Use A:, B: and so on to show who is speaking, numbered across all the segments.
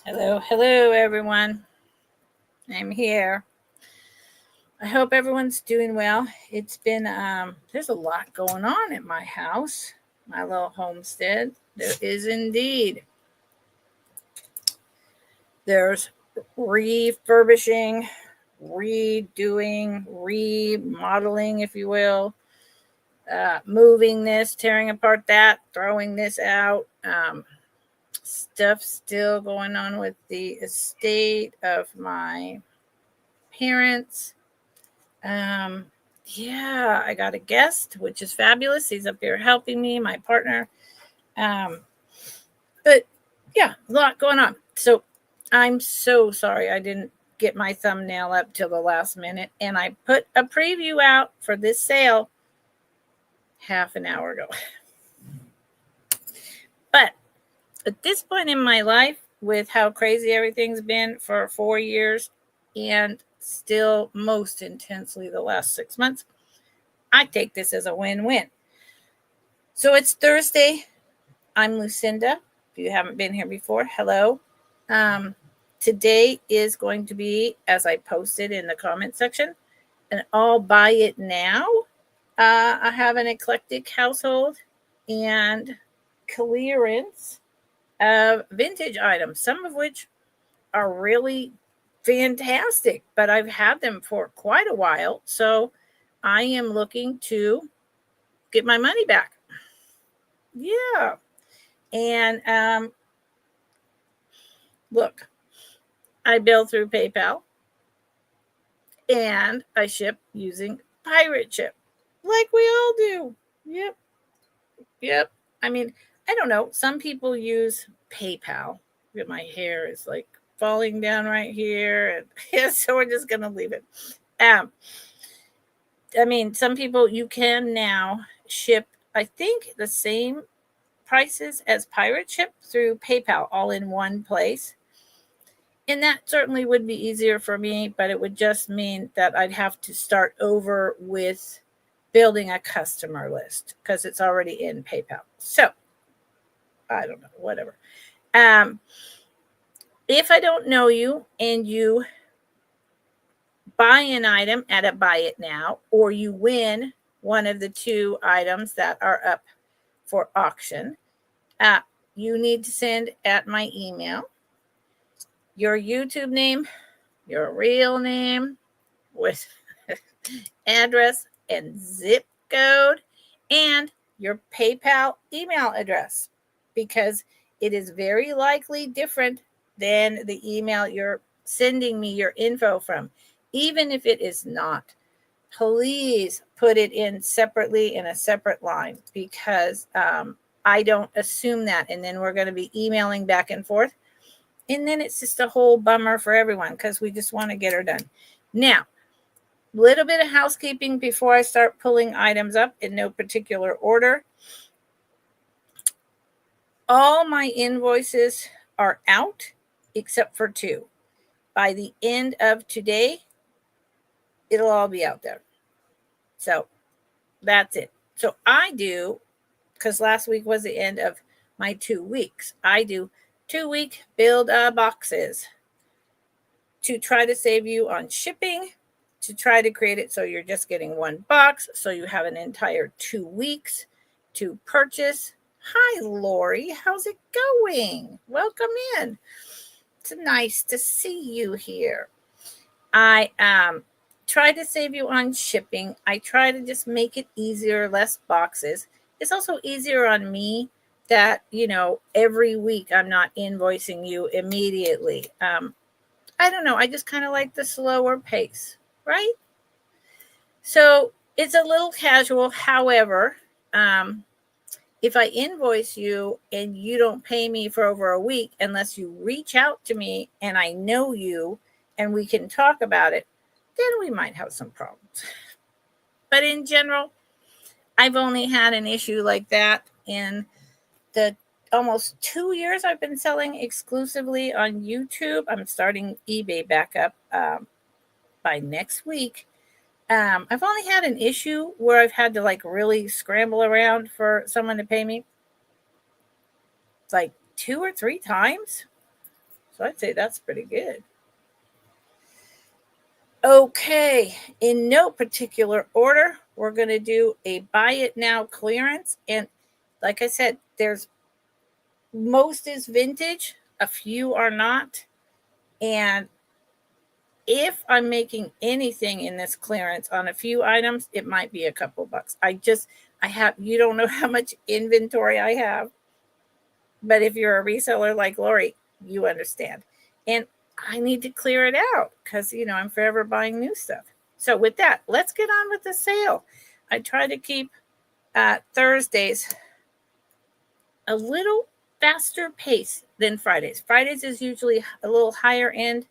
A: Hello, everyone. I'm here. I hope everyone's doing well. There's a lot going on at my house, my little homestead. There is indeed. There's refurbishing, redoing, remodeling, if you will, moving this, tearing apart that, throwing this out. Stuff still going on with the estate of my parents. Yeah, I got a guest, which is fabulous. He's up here helping me, my partner. But yeah, a lot going on. So I'm so sorry I didn't get my thumbnail up till the last minute. And I put a preview out for this sale half an hour ago. But at this point in my life, with how crazy everything's been for 4 years and still most intensely the last 6 months, I take this as a win-win. So it's Thursday. I'm Lucinda. If you haven't been here before, hello. Today is going to be, as I posted in the comment section, an all buy it now. I have an eclectic household and clearance of vintage items, some of which are really fantastic, but I've had them for quite a while. So I am looking to get my money back. Yeah. And look, I bill through PayPal and I ship using pirate ship, like we all do. Yep. I mean, I don't know. Some people use PayPal. My hair is like falling down right here. And yeah, so we're just going to leave it. I mean, some people, you can now ship, I think, the same prices as pirate ship through PayPal, all in one place. And that certainly would be easier for me, but it would just mean that I'd have to start over with building a customer list because it's already in PayPal. So I don't know, whatever. If I don't know you and you buy an item at a buy it now, or you win one of the two items that are up for auction, you need to send at my email your YouTube name, your real name with address and zip code, and your PayPal email address, because it is very likely different than the email you're sending me your info from. Even if it is not, please put it in separately in a separate line, because I don't assume that. And then we're going to be emailing back and forth. And then it's just a whole bummer for everyone because we just want to get her done. Now, little bit of housekeeping before I start pulling items up in no particular order. All my invoices are out except for two. By the end of today, it'll all be out there. So that's it. So I do, because last week was the end of my 2 weeks, I do 2-week build boxes to try to save you on shipping, to try to create it so you're just getting one box, so you have an entire 2 weeks to purchase. Hi, Lori. How's it going? Welcome in. It's nice to see you here. I try to save you on shipping. I try to just make it easier, less boxes. It's also easier on me that, every week I'm not invoicing you immediately. I don't know. I just kind of like the slower pace, right? So it's a little casual. However, if I invoice you and you don't pay me for over a week, unless you reach out to me and I know you and we can talk about it, then we might have some problems. But in general, I've only had an issue like that in the almost 2 years I've been selling exclusively on YouTube. I'm starting eBay back up by next week. I've only had an issue where I've had to really scramble around for someone to pay me 2 or 3 times. So I'd say that's pretty good. Okay, in no particular order, we're going to do a buy it now clearance. And like I said, there's most is vintage, a few are not. And if I'm making anything in this clearance on a few items, it might be a couple bucks. You don't know how much inventory I have, but if you're a reseller like Lori, you understand. And I need to clear it out because, I'm forever buying new stuff. So with that, let's get on with the sale. I try to keep Thursdays a little faster pace than Fridays. Fridays is usually a little higher end,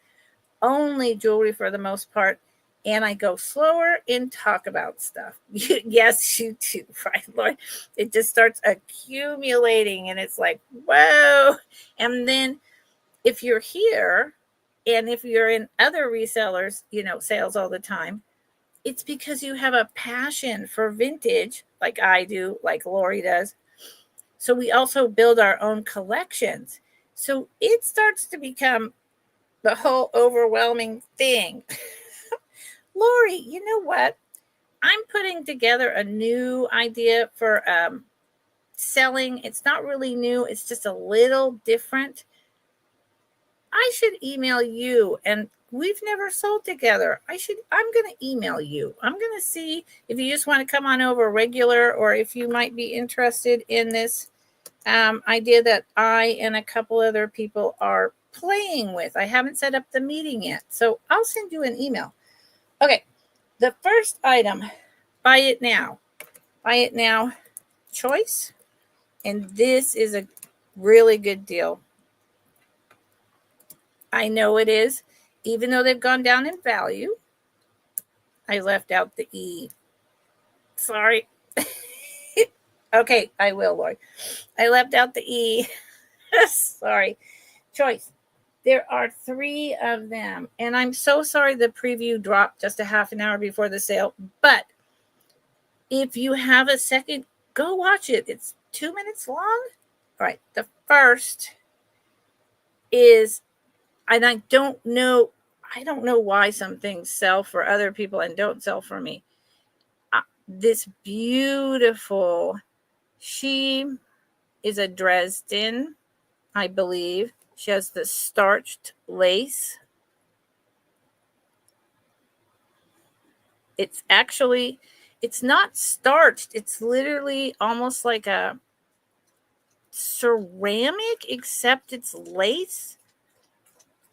A: only jewelry for the most part. And I go slower and talk about stuff. Yes, you do, right, Lord? It just starts accumulating and it's like, whoa. And then if you're here and if you're in other resellers, sales all the time, it's because you have a passion for vintage, like I do, like Lori does. So we also build our own collections. So it starts to become the whole overwhelming thing. Lori, you know what? I'm putting together a new idea for selling. It's not really new, it's just a little different. I should email you, and we've never sold together. I'm going to email you. I'm going to see if you just want to come on over regular or if you might be interested in this idea that I and a couple other people are playing with. I haven't set up the meeting yet, so I'll send you an email. Okay, the first item, buy it now choice, and this is a really good deal. I know it is, even though they've gone down in value. I left out the E. Sorry. Okay, I will, Lord. I left out the E. Sorry. Choice. There are 3 of them. And I'm so sorry the preview dropped just a half an hour before the sale. But if you have a second, go watch it. It's 2 minutes long. All right. The first is, and I don't know why some things sell for other people and don't sell for me. This beautiful, she is a Dresden, I believe. She has the starched lace. It's not starched. It's literally almost like a ceramic, except it's lace.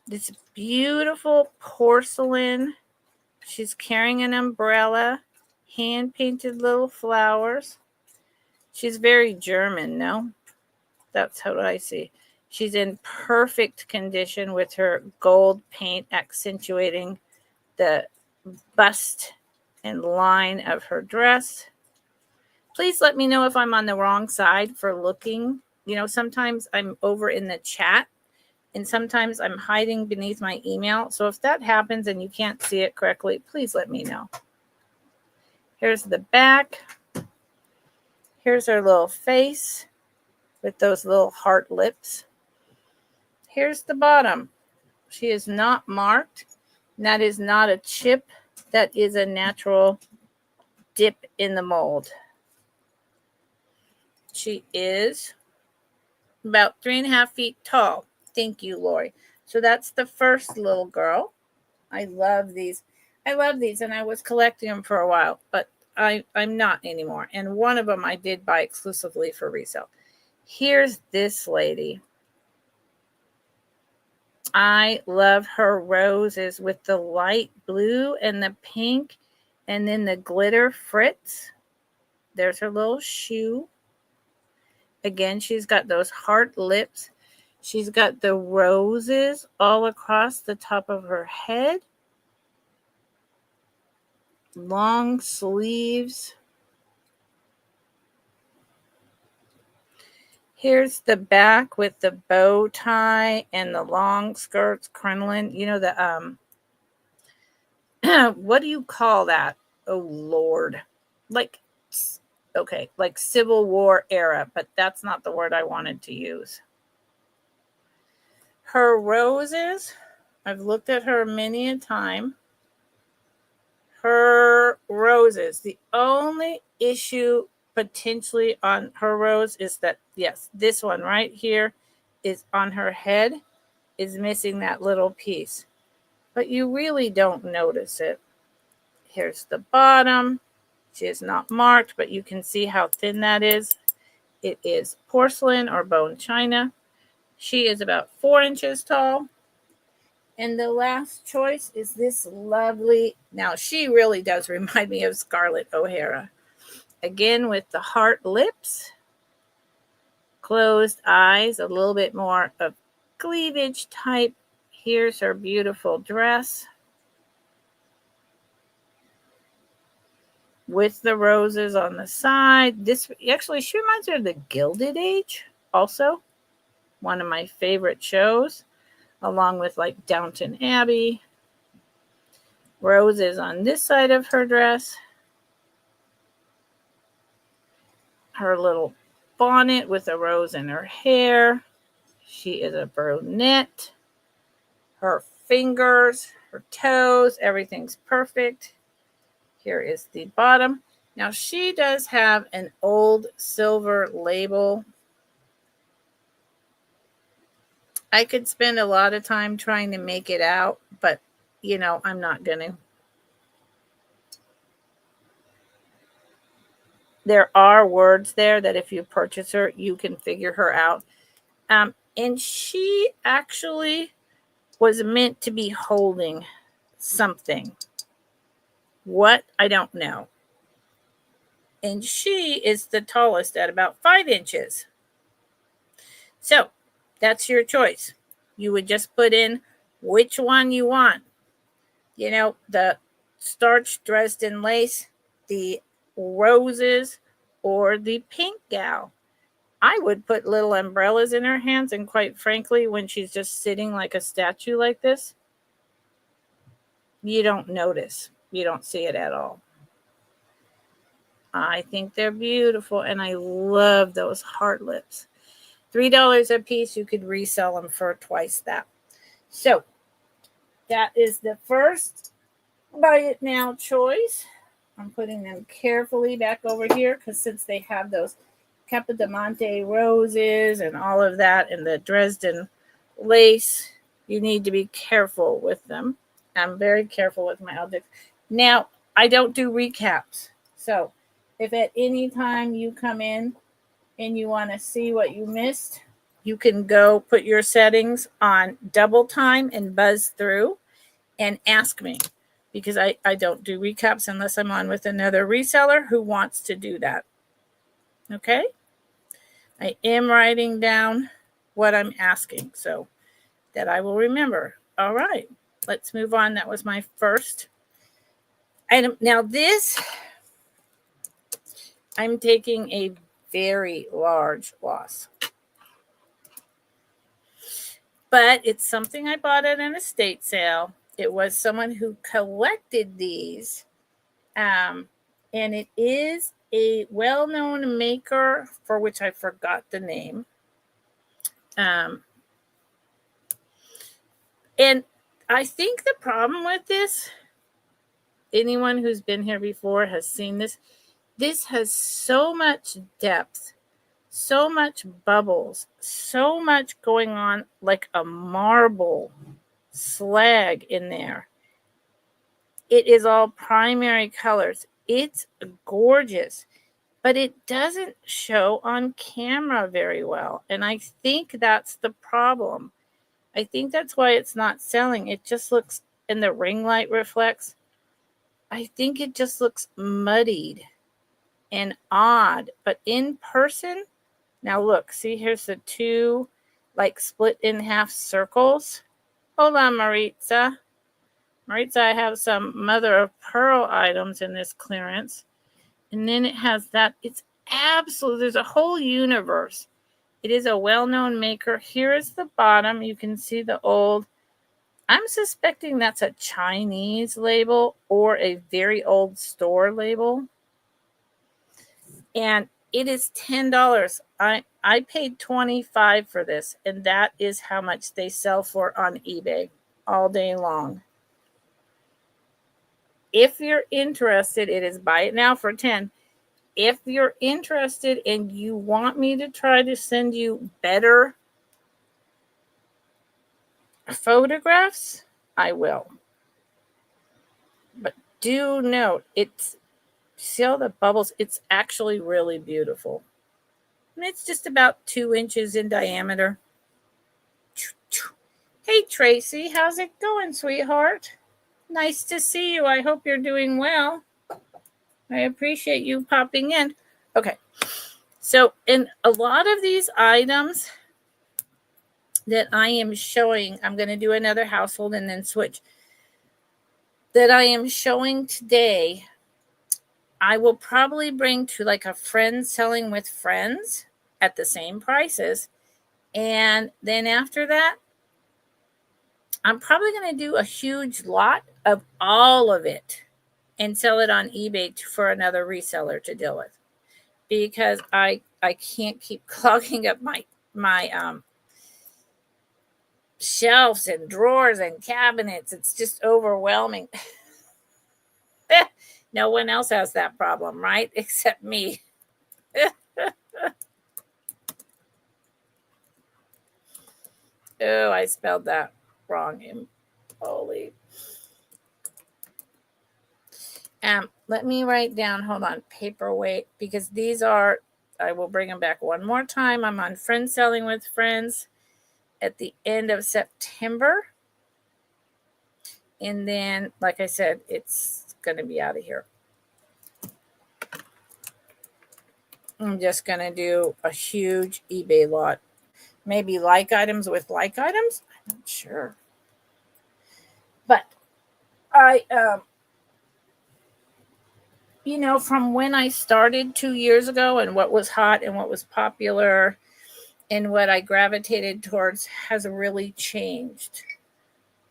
A: This beautiful porcelain. She's carrying an umbrella, hand-painted little flowers. She's very German, no? That's how I see. She's in perfect condition with her gold paint accentuating the bust and line of her dress. Please let me know if I'm on the wrong side for looking. Sometimes I'm over in the chat and sometimes I'm hiding beneath my email. So if that happens and you can't see it correctly, please let me know. Here's the back. Here's her little face with those little heart lips. Here's the bottom. She is not marked. That is not a chip. That is a natural dip in the mold. She is about 3.5 feet tall. Thank you, Lori. So that's the first little girl. I love these. And I was collecting them for a while, but I'm not anymore. And one of them I did buy exclusively for resale. Here's this lady. I love her roses with the light blue and the pink and then the glitter fritz. There's her little shoe. Again, she's got those heart lips. She's got the roses all across the top of her head. Long sleeves. Here's the back with the bow tie and the long skirts, crinoline. What do you call that? Oh, Lord. Like Civil War era, but that's not the word I wanted to use. Her roses, I've looked at her many a time. Her roses, the only issue potentially on her rose is that, yes, this one right here is on her head, is missing that little piece. But you really don't notice it. Here's the bottom. She is not marked, but you can see how thin that is. It is porcelain or bone china. She is about 4 inches tall. And the last choice is this lovely, now she really does remind me of Scarlett O'Hara. Again, with the heart lips, closed eyes, a little bit more of cleavage type. Here's her beautiful dress with the roses on the side. This actually, she reminds me of the Gilded Age also, one of my favorite shows, along with like Downton Abbey. Roses on this side of her dress. Her little bonnet with a rose in her hair. She is a brunette. Her fingers, her toes, everything's perfect. Here is the bottom. Now she does have an old silver label. I could spend a lot of time trying to make it out, but you know, I'm not going to. There are words there that if you purchase her, you can figure her out. And she actually was meant to be holding something. What? I don't know. And she is the tallest at about 5 inches. So that's your choice. You would just put in which one you want. You know, the starched Dresden lace, the roses, or the pink gal. I would put little umbrellas in her hands, and quite frankly, when she's just sitting like a statue like this, you don't notice. You don't see it at all. I think they're beautiful, and I love those heart lips. $3 a piece. You could resell them for twice that. So that is the first Buy It Now choice. I'm putting them carefully back over here because since they have those Capodimonte roses and all of that and the Dresden lace, you need to be careful with them. I'm very careful with my objects. Now, I don't do recaps. So if at any time you come in and you want to see what you missed, you can go put your settings on double time and buzz through and ask me, because I don't do recaps unless I'm on with another reseller who wants to do that. Okay? I am writing down what I'm asking so that I will remember. All right, let's move on. That was my first item. Now this, I'm taking a very large loss. But it's something I bought at an estate sale. It was someone who collected these. And it is a well-known maker for which I forgot the name. And I think the problem with this, anyone who's been here before has seen this. This has so much depth, so much bubbles, so much going on like a marble slag in there. It is all primary colors. It's gorgeous, but it doesn't show on camera very well. And I think that's the problem. I think that's why it's not selling. It just looks, and the ring light reflects, I think it just looks muddied and odd. But in person, now look, see, here's the two like split in half circles. Hola, Maritza. Maritza, I have some mother of pearl items in this clearance. And then it has that. It's absolute. There's a whole universe. It is a well-known maker. Here is the bottom. You can see the old. I'm suspecting that's a Chinese label or a very old store label. And it is $10. I paid $25 for this, and that is how much they sell for on eBay all day long. If you're interested, it is buy it now for $10. If you're interested and you want me to try to send you better photographs, I will. But do note, see all the bubbles? It's actually really beautiful. And it's just about 2 inches in diameter. Hey, Tracy, how's it going, sweetheart? Nice to see you. I hope you're doing well. I appreciate you popping in. Okay. So, in a lot of these items that I am showing, I'm going to do another household and then switch. That I am showing today, I will probably bring to like a friend selling with friends at the same prices. And then after that, I'm probably going to do a huge lot of all of it and sell it on eBay for another reseller to deal with, because I can't keep clogging up my shelves and drawers and cabinets. It's just overwhelming. No one else has that problem, right? Except me. Oh, I spelled that wrong. Holy. Let me write down, hold on, paperweight, because these are, I will bring them back one more time. I'm on Friend Selling with Friends at the end of September. And then, like I said, it's going to be out of here. I'm just going to do a huge eBay lot. Maybe like items with like items. I'm not sure. But from when I started 2 years ago and what was hot and what was popular and what I gravitated towards has really changed.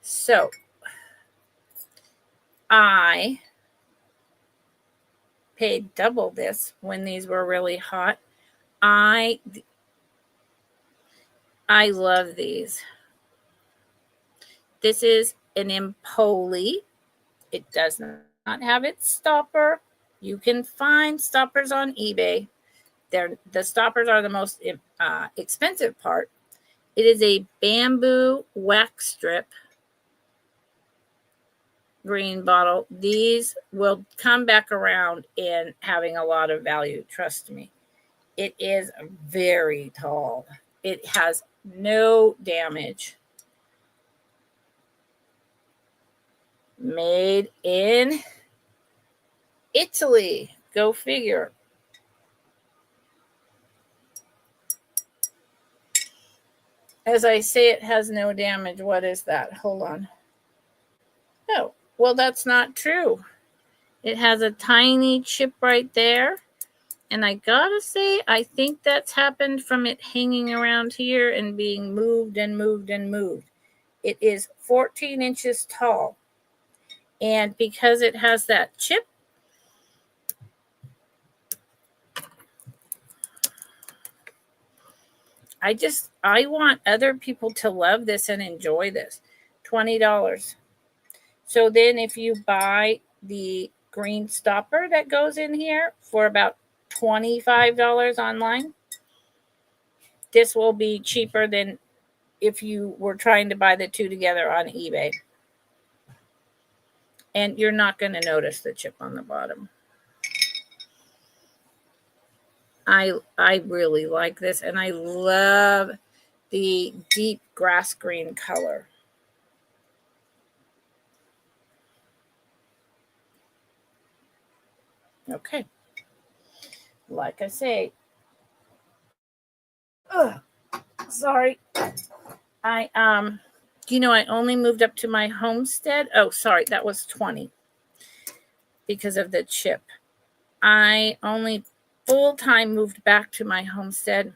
A: So I paid double this when these were really hot. I love these. This is an Empoli. It does not have its stopper. You can find stoppers on eBay. The stoppers are the most expensive part. It is a bamboo wax strip green bottle. These will come back around in having a lot of value. Trust me. It is very tall. It has no damage. Made in Italy. Go figure. As I say, it has no damage. What is that? Hold on. Oh, well, that's not true. It has a tiny chip right there. And I gotta say, I think that's happened from it hanging around here and being moved and moved and moved. It is 14 inches tall. And because it has that chip, I want other people to love this and enjoy this. $20. So then if you buy the green stopper that goes in here for about $25 online, this will be cheaper than if you were trying to buy the two together on eBay. And you're not going to notice the chip on the bottom. I really like this, and I love the deep grass green color. Okay. Like I say, sorry. I only moved up to my homestead. Oh, sorry, that was 20 because of the chip. I only full-time moved back to my homestead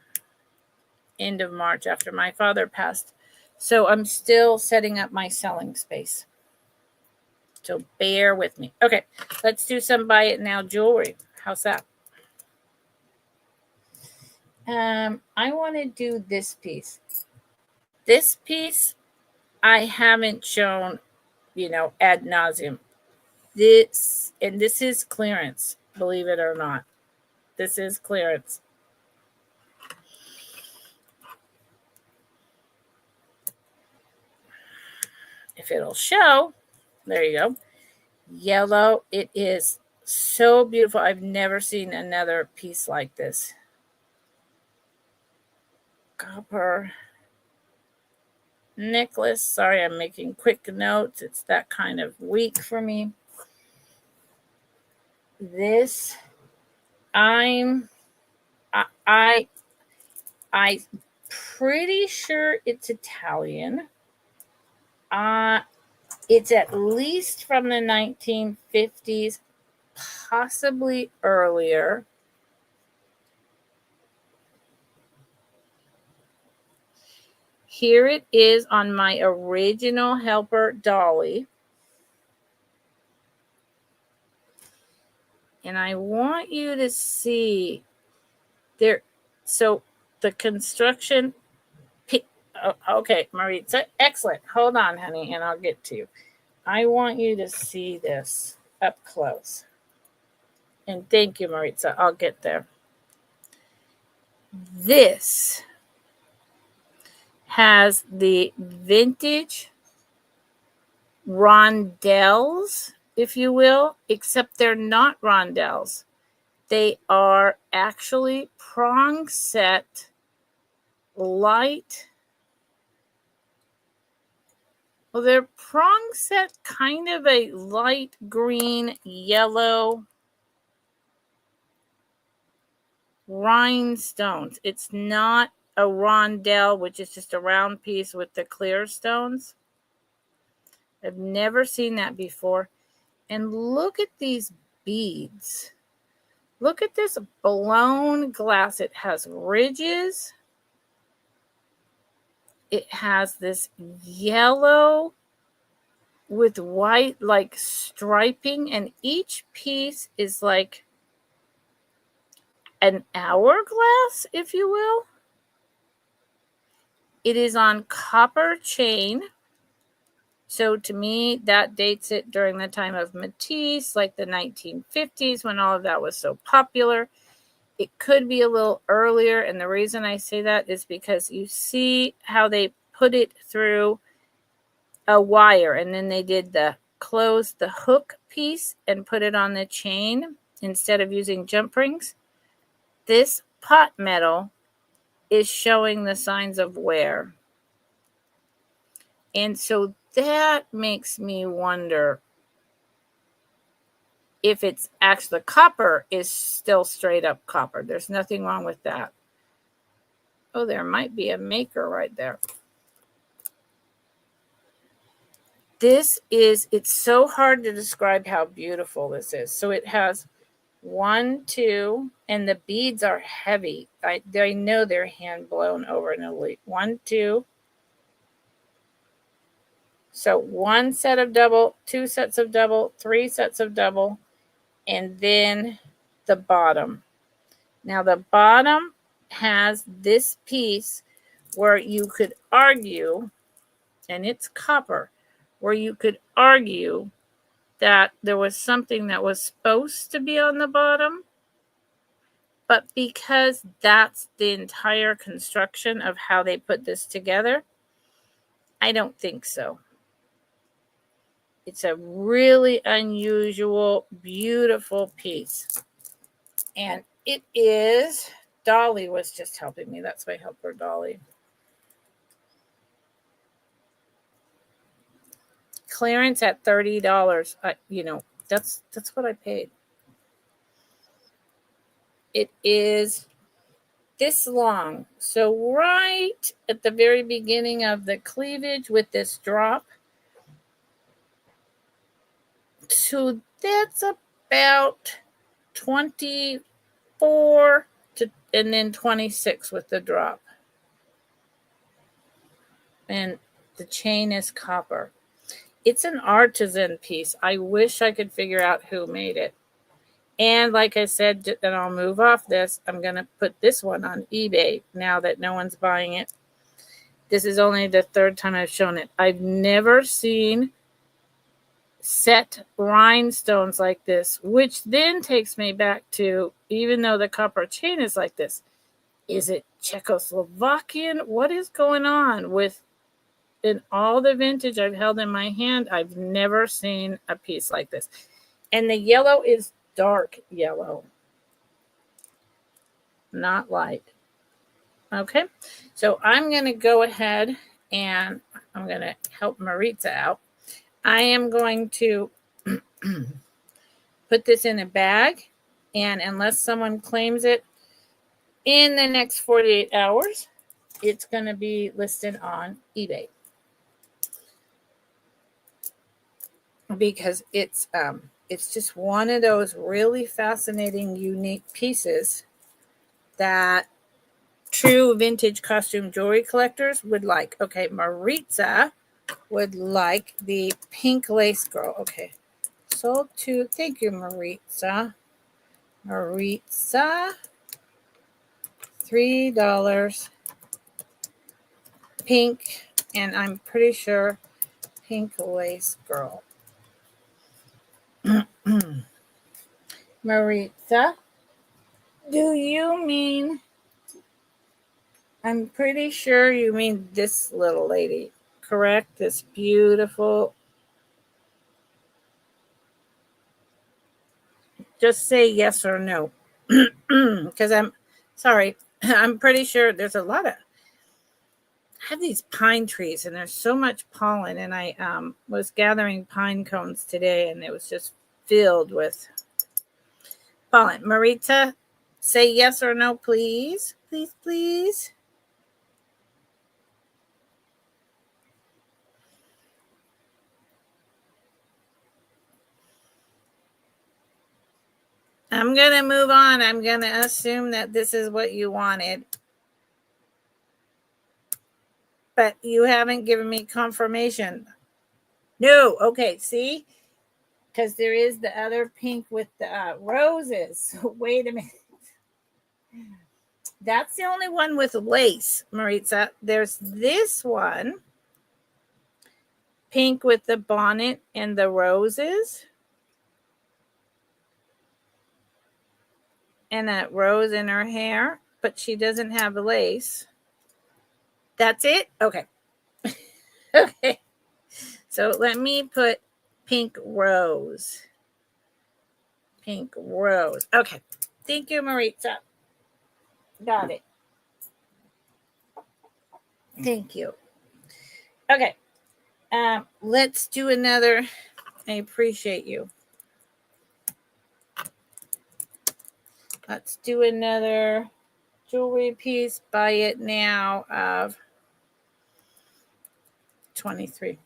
A: end of March after my father passed. So I'm still setting up my selling space. So bear with me. Okay, let's do some buy it now jewelry. How's that? I want to do this piece. This piece I haven't shown, ad nauseum. This is clearance, believe it or not. This is clearance. If it'll show, there you go. Yellow, it is so beautiful. I've never seen another piece like this. Copper necklace. Sorry, I'm making quick notes. It's that kind of week for me. This, I'm pretty sure it's Italian. It's at least from the 1950s, possibly earlier. Here it is on my original helper dolly. And I want you to see there. So the construction. Okay, Maritza, excellent. Hold on, honey, and I'll get to you. I want you to see this up close. And thank you, Maritza. I'll get there. This has the vintage rondelles, if you will, except they're not rondelles. They are actually prong set light. Well, they're prong set kind of a light green, yellow rhinestones. It's not a rondelle, which is just a round piece with the clear stones. I've never seen that before. And look at these beads. Look at this blown glass. It has ridges. It has this yellow with white like striping, and each piece is like an hourglass, if you will. It is on copper chain. So to me, that dates it during the time of Matisse, like the 1950s, when all of that was so popular. It could be a little earlier, and the reason I say that is because you see how they put it through a wire, and then they did the hook piece and put it on the chain instead of using jump rings. This pot metal is showing the signs of wear. And so that makes me wonder if it's actually the copper is still straight up copper. There's nothing wrong with that. Oh, there might be a maker right there. It's so hard to describe how beautiful this is. So it has 1, 2, and the beads are heavy. I know they're hand blown over an elite. 1, 2. So 1 set of double, 2 sets of double, 3 sets of double, and then the bottom. Now the bottom has this piece where you could argue, and it's copper, where you could argue that there was something that was supposed to be on the bottom, but because that's the entire construction of how they put this together, I don't think so. It's a really unusual, beautiful piece. And it is, Dolly was just helping me. That's my helper, Dolly. Clearance at $30. That's what I paid. It is this long. So right at the very beginning of the cleavage with this drop. So that's about 24 and then 26 with the drop. And the chain is copper. It's an artisan piece. I wish I could figure out who made it. And like I said, then I'll move off this. I'm going to put this one on eBay now that no one's buying it. This is only the third time I've shown it. I've never seen set rhinestones like this, which then takes me back to, even though the copper chain is like this, is it Czechoslovakian? What is going on with, in all the vintage I've held in my hand, I've never seen a piece like this. And the yellow is dark yellow, not light. Okay, so I'm going to go ahead and I'm going to help Maritza out. I am going to put this in a bag, and unless someone claims it in the next 48 hours, it's going to be listed on eBay. Because it's just one of those really fascinating, unique pieces that true vintage costume jewelry collectors would like. Okay, Maritza would like the pink lace girl. Okay, sold to, thank you, Maritza. Maritza, $3. Pink, and I'm pretty sure pink lace girl. Maritza, do you mean, I'm pretty sure you mean this little lady, correct? This beautiful, just say yes or no. Because I'm sorry, I'm pretty sure there's a lot of, I have these pine trees and there's so much pollen, and I was gathering pine cones today and it was just filled with pollen. Maritza, say yes or no, please. Please, please. I'm going to move on. I'm going to assume that this is what you wanted. But you haven't given me confirmation. No. Okay, see? Because there is the other pink with the roses. Wait a minute. That's the only one with lace, Maritza. There's this one. Pink with the bonnet and the roses. And a rose in her hair. But she doesn't have the lace. That's it? Okay. Okay. So let me put pink rose. Pink rose. Okay. Thank you, Maritza. Got it. Thank you. Okay. Let's do another. I appreciate you. Let's do another jewelry piece. Buy it now of 23.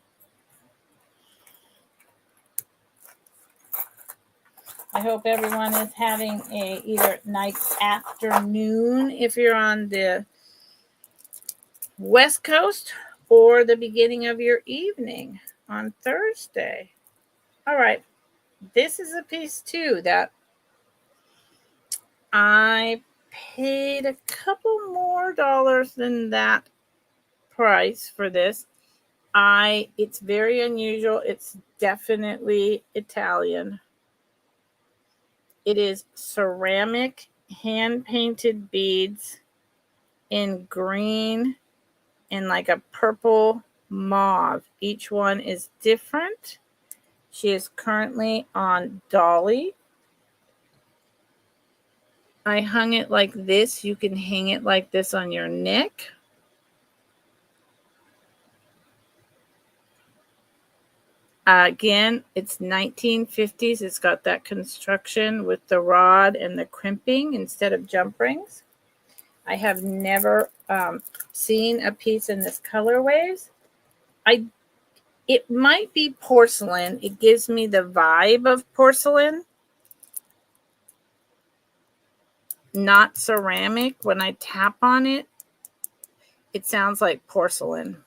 A: I hope everyone is having a either nice afternoon if you're on the West Coast, or the beginning of your evening on Thursday. All right. This is a piece too that I paid a couple more dollars than that price for this. It's very unusual. It's definitely Italian. It is ceramic hand-painted beads in green and like a purple mauve. Each one is different. She is currently on dolly. I hung it like this. You can hang it like this on your neck. Again, it's 1950s. It's got that construction with the rod and the crimping instead of jump rings. I have never seen a piece in this colorways. It might be porcelain. It gives me the vibe of porcelain, not ceramic. When I tap on it, it sounds like porcelain.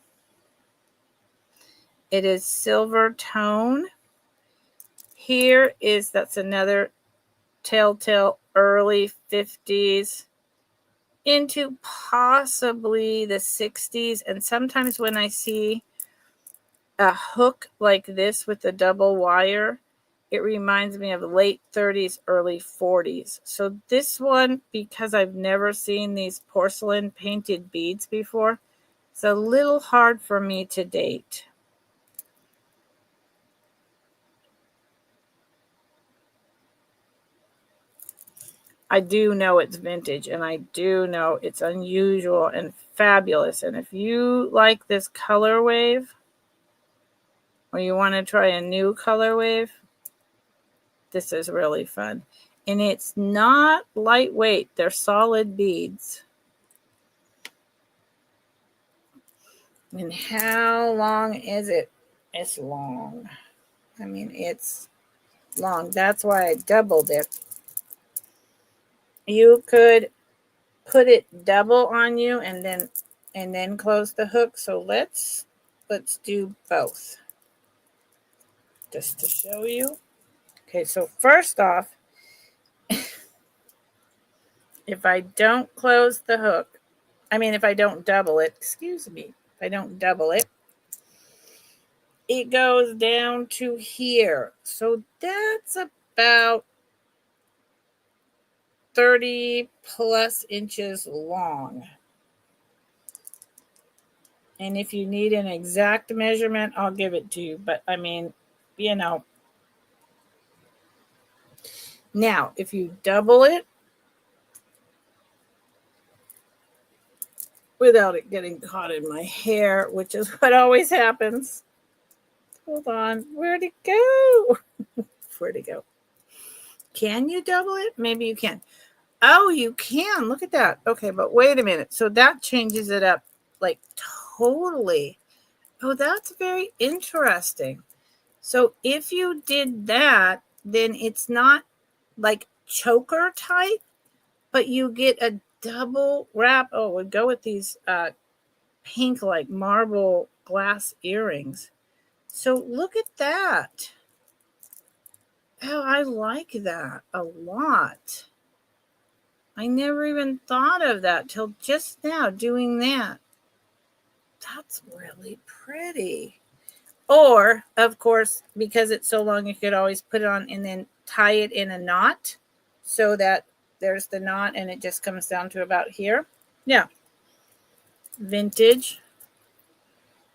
A: It is silver tone. Here is, that's another telltale early 50s into possibly the 60s. And sometimes when I see a hook like this with a double wire, it reminds me of late 30s, early 40s. So this one, because I've never seen these porcelain painted beads before, it's a little hard for me to date. I do know it's vintage, and I do know it's unusual and fabulous. And if you like this color wave, or you want to try a new color wave, this is really fun. And it's not lightweight. They're solid beads. And how long is it? It's long. I mean, it's long. That's why I doubled it. You could put it double on you and then close the hook. So let's do both, just to show you. Okay, so first off, if I don't close the hook, if I don't double it, excuse me, if I don't double it, it goes down to here. So that's about 30 plus inches long. And if you need an exact measurement, I'll give it to you. But now if you double it without it getting caught in my hair, which is what always happens. Hold on. Where'd it go? Where'd it go? Can you double it? Maybe you can. Oh, you can. Look at that. Okay, but wait a minute. So that changes it up like totally. Oh, that's very interesting. So if you did that, then it's not like choker tight, but you get a double wrap. Oh, it would go with these pink like marble glass earrings. So look at that. Oh, I like that a lot. I never even thought of that till just now doing that. That's really pretty. Or, of course, because it's so long, you could always put it on and then tie it in a knot so that there's the knot and it just comes down to about here. Yeah. Vintage,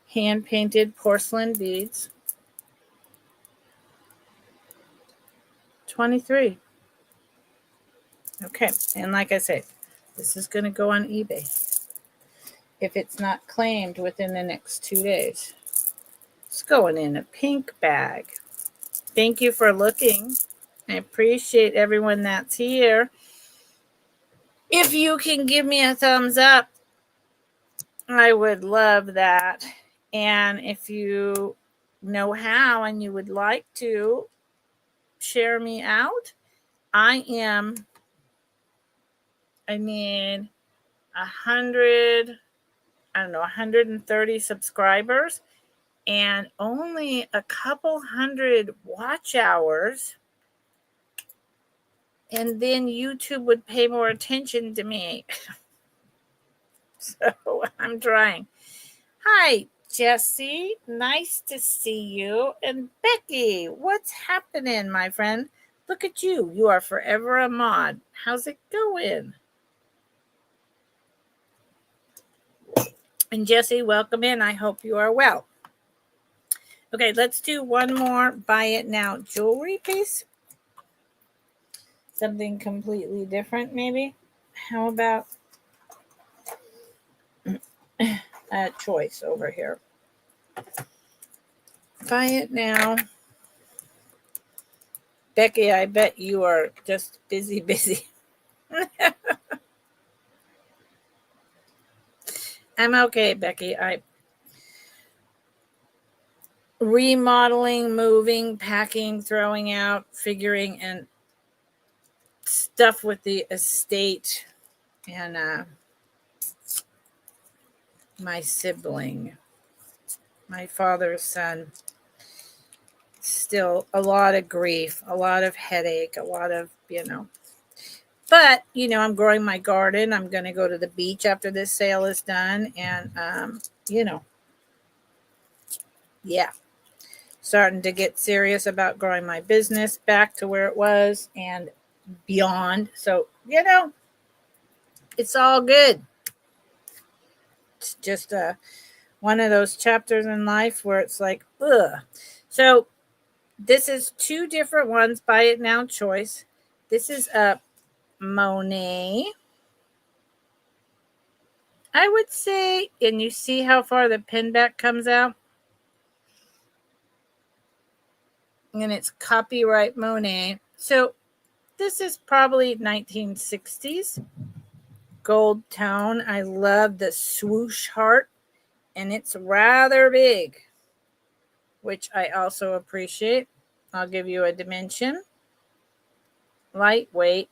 A: hand-painted porcelain beads. 23. Okay. And like I said, this is going to go on eBay if it's not claimed within the next 2 days. It's going in a pink bag. Thank you for looking. I appreciate everyone that's here. If you can give me a thumbs up, I would love that. And if you know how and you would like to share me out, I am, 130 subscribers and only a couple hundred watch hours. And then YouTube would pay more attention to me. So I'm trying. Hi, Jesse. Nice to see you. And Becky, what's happening, my friend? Look at you. You are forever a mod. How's it going? And Jesse, welcome in. I hope you are well. Okay, let's do one more buy it now jewelry piece. Something completely different, maybe. How about a choice over here? Buy it now. Becky, I bet you are just busy. I'm okay, Becky. I remodeling, moving, packing, throwing out, figuring, and stuff with the estate and my sibling, my father's son. still a lot of grief, a lot of headache, a lot of, but, I'm growing my garden. I'm going to go to the beach after this sale is done. And, yeah, starting to get serious about growing my business back to where it was and beyond. So, it's all good. It's just one of those chapters in life where it's like, ugh. So this is two different ones. Buy It Now choice. This is a Monet. I would say, and you see how far the pin back comes out? And it's copyright Monet. So this is probably 1960s gold tone. I love the swoosh heart, and it's rather big, which I also appreciate. I'll give you a dimension. Lightweight.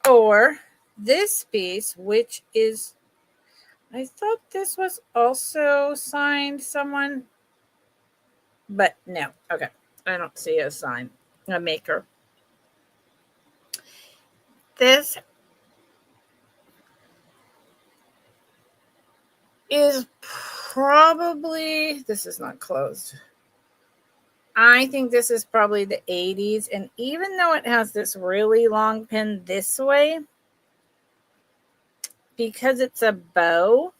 A: Or this piece, which is, I thought this was also signed someone, but no. Okay. I don't see a sign, a maker. This is probably, this is not closed. I think this is probably the 80s. And even though it has this really long pin this way, because it's a bow,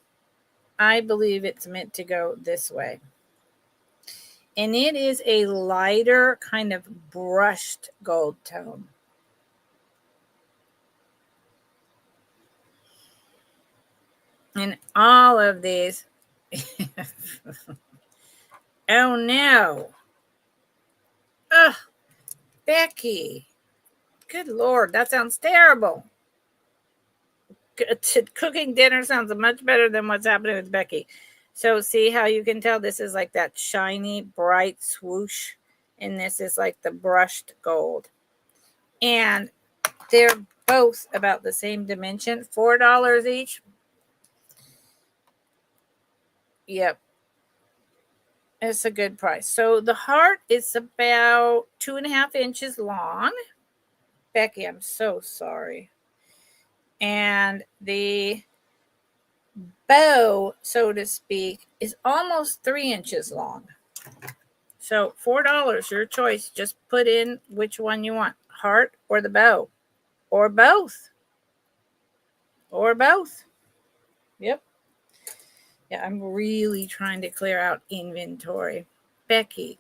A: I believe it's meant to go this way. And it is a lighter kind of brushed gold tone. And all of these, oh no. Ugh, Becky. Good Lord, that sounds terrible. Cooking dinner sounds much better than what's happening with Becky. So see how you can tell this is like that shiny, bright swoosh. And this is like the brushed gold. And they're both about the same dimension. $4 each. Yep. It's a good price. So the heart is about 2.5 inches long. Becky, I'm so sorry. And the bow, so to speak, is almost 3 inches long. So $4, your choice. Just put in which one you want, heart or the bow, or both. Or both. Yep. Yeah, I'm really trying to clear out inventory. Becky.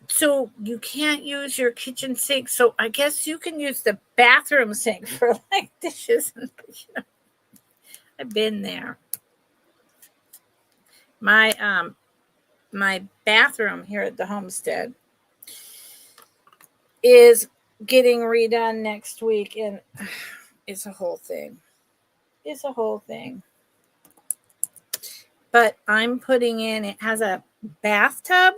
A: So you can't use your kitchen sink. So I guess you can use the bathroom sink for like dishes. I've been there. My bathroom here at the homestead is getting redone next week, and it's a whole thing. It's a whole thing. But I'm putting in, it has a bathtub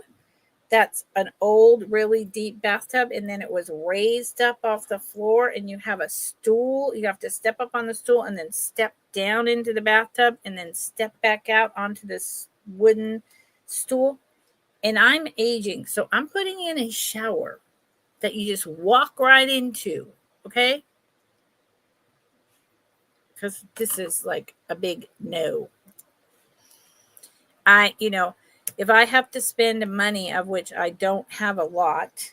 A: that's an old, really deep bathtub, and then it was raised up off the floor, and you have a stool. You have to step up on the stool and then step down into the bathtub and then step back out onto this wooden stool. And I'm aging, so I'm putting in a shower that you just walk right into, okay? Because this is like a big no. If I have to spend money, of which I don't have a lot,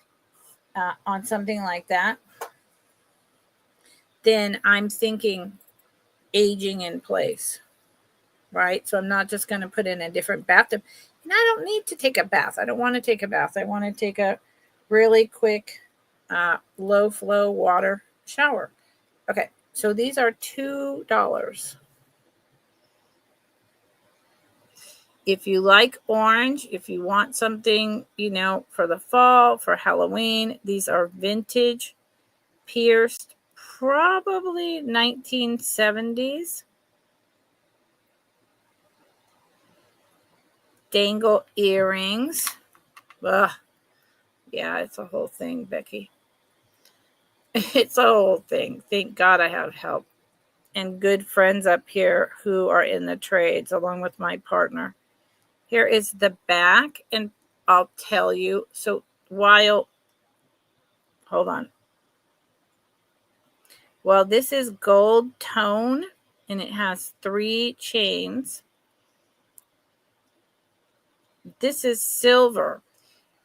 A: on something like that, then I'm thinking aging in place, right? So I'm not just going to put in a different bathtub. And I don't need to take a bath. I don't want to take a bath. I want to take a really quick, low flow water shower. Okay, so these are $2. If you like orange, if you want something, for the fall, for Halloween, these are vintage, pierced, probably 1970s. Dangle earrings. Ugh. Yeah, it's a whole thing, Becky. It's a whole thing. Thank God I have help. and good friends up here who are in the trades along with my partner. Here is the back, and I'll tell you. So hold on. Well, this is gold tone, and it has 3 chains. This is silver,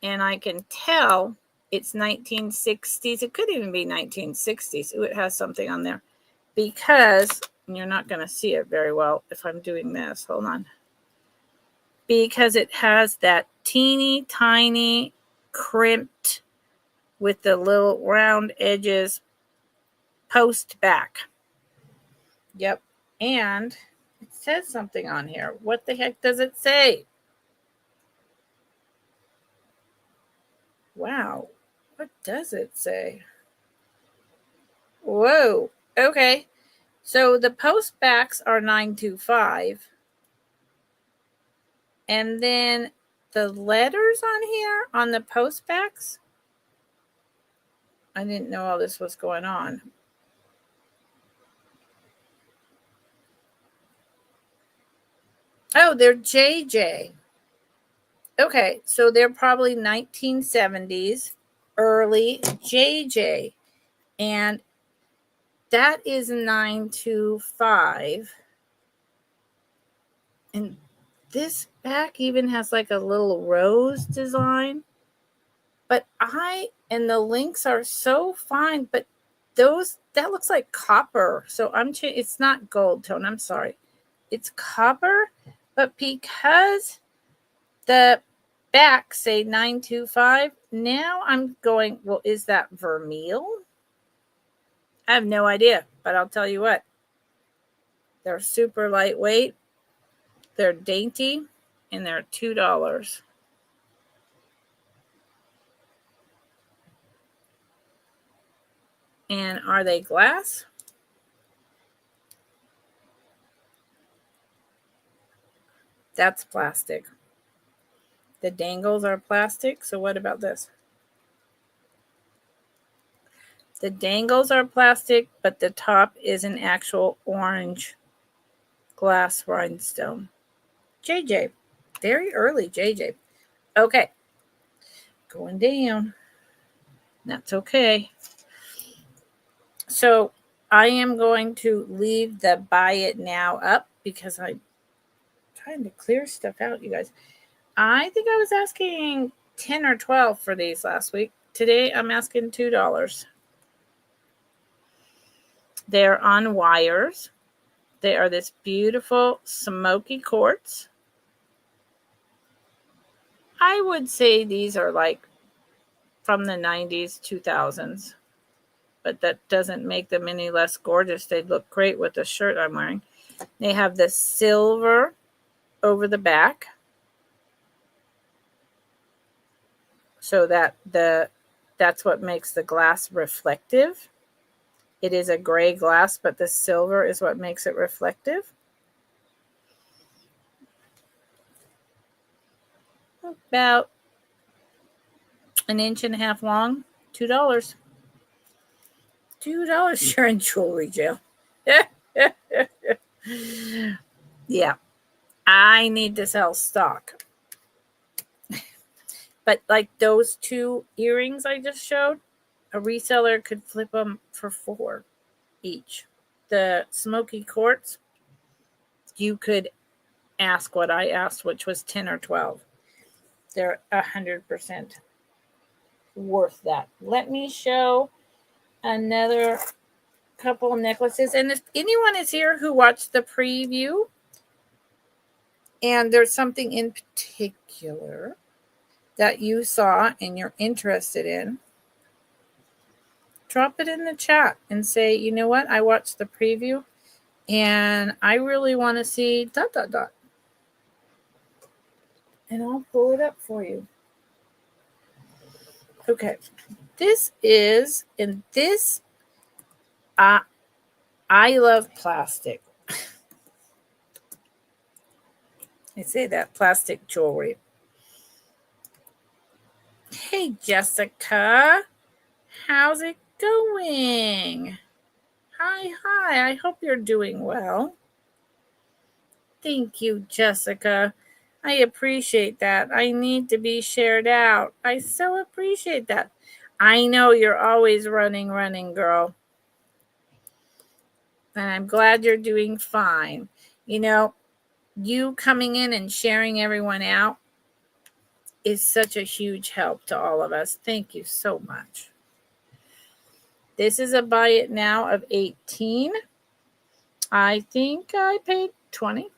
A: and I can tell it's 1960s. It could even be 1960s. Ooh, it has something on there because you're not going to see it very well if I'm doing this. Hold on. Because it has that teeny tiny crimped with the little round edges post back. Yep. And it says something on here. What the heck does it say? Wow. What does it say? Whoa. Okay. So the post backs are 925. And then the letters on here on the post backs, I didn't know all this was going on. Oh, they're JJ. Okay, so they're probably 1970s, early JJ. And that is 925. And this back even has like a little rose design. But and the links are so fine, but that looks like copper. So it's not gold tone. I'm sorry. It's copper, but because the back say 925, now I'm going, well, is that vermeil? I have no idea, but I'll tell you what. They're super lightweight. They're dainty, and they're $2. And are they glass? That's plastic. The dangles are plastic. So what about this? The dangles are plastic, but the top is an actual orange glass rhinestone. JJ. Very early JJ. Okay. Going down. That's okay. So I am going to leave the buy it now up because I'm trying to clear stuff out, you guys. I think I was asking 10 or 12 for these last week. Today I'm asking $2. They're on wires. They are this beautiful smoky quartz. I would say these are like from the 90s, 2000s. But that doesn't make them any less gorgeous. They'd look great with the shirt I'm wearing. They have the silver over the back. So that's what makes the glass reflective. It is a gray glass, but the silver is what makes it reflective. About 1.5 inches long, $2. $2 you're in jewelry jail. Yeah. I need to sell stock. But like those 2 earrings I just showed, a reseller could flip them for $4 each. The smoky quartz, you could ask what I asked, which was 10 or 12. They're 100% worth that. Let me show another couple of necklaces. And if anyone is here who watched the preview and there's something in particular that you saw and you're interested in, drop it in the chat and say, you know what, I watched the preview and I really want to see ... And I'll pull it up for you. Okay, this is, and this, I love plastic. I say that, plastic jewelry. Hey, Jessica. How's it going? Hi. I hope you're doing well. Thank you, Jessica. I appreciate that. I need to be shared out. I so appreciate that. I know you're always running, girl. And I'm glad you're doing fine. You know, you coming in and sharing everyone out is such a huge help to all of us. Thank you so much. This is a buy it now of 18. I think I paid 20.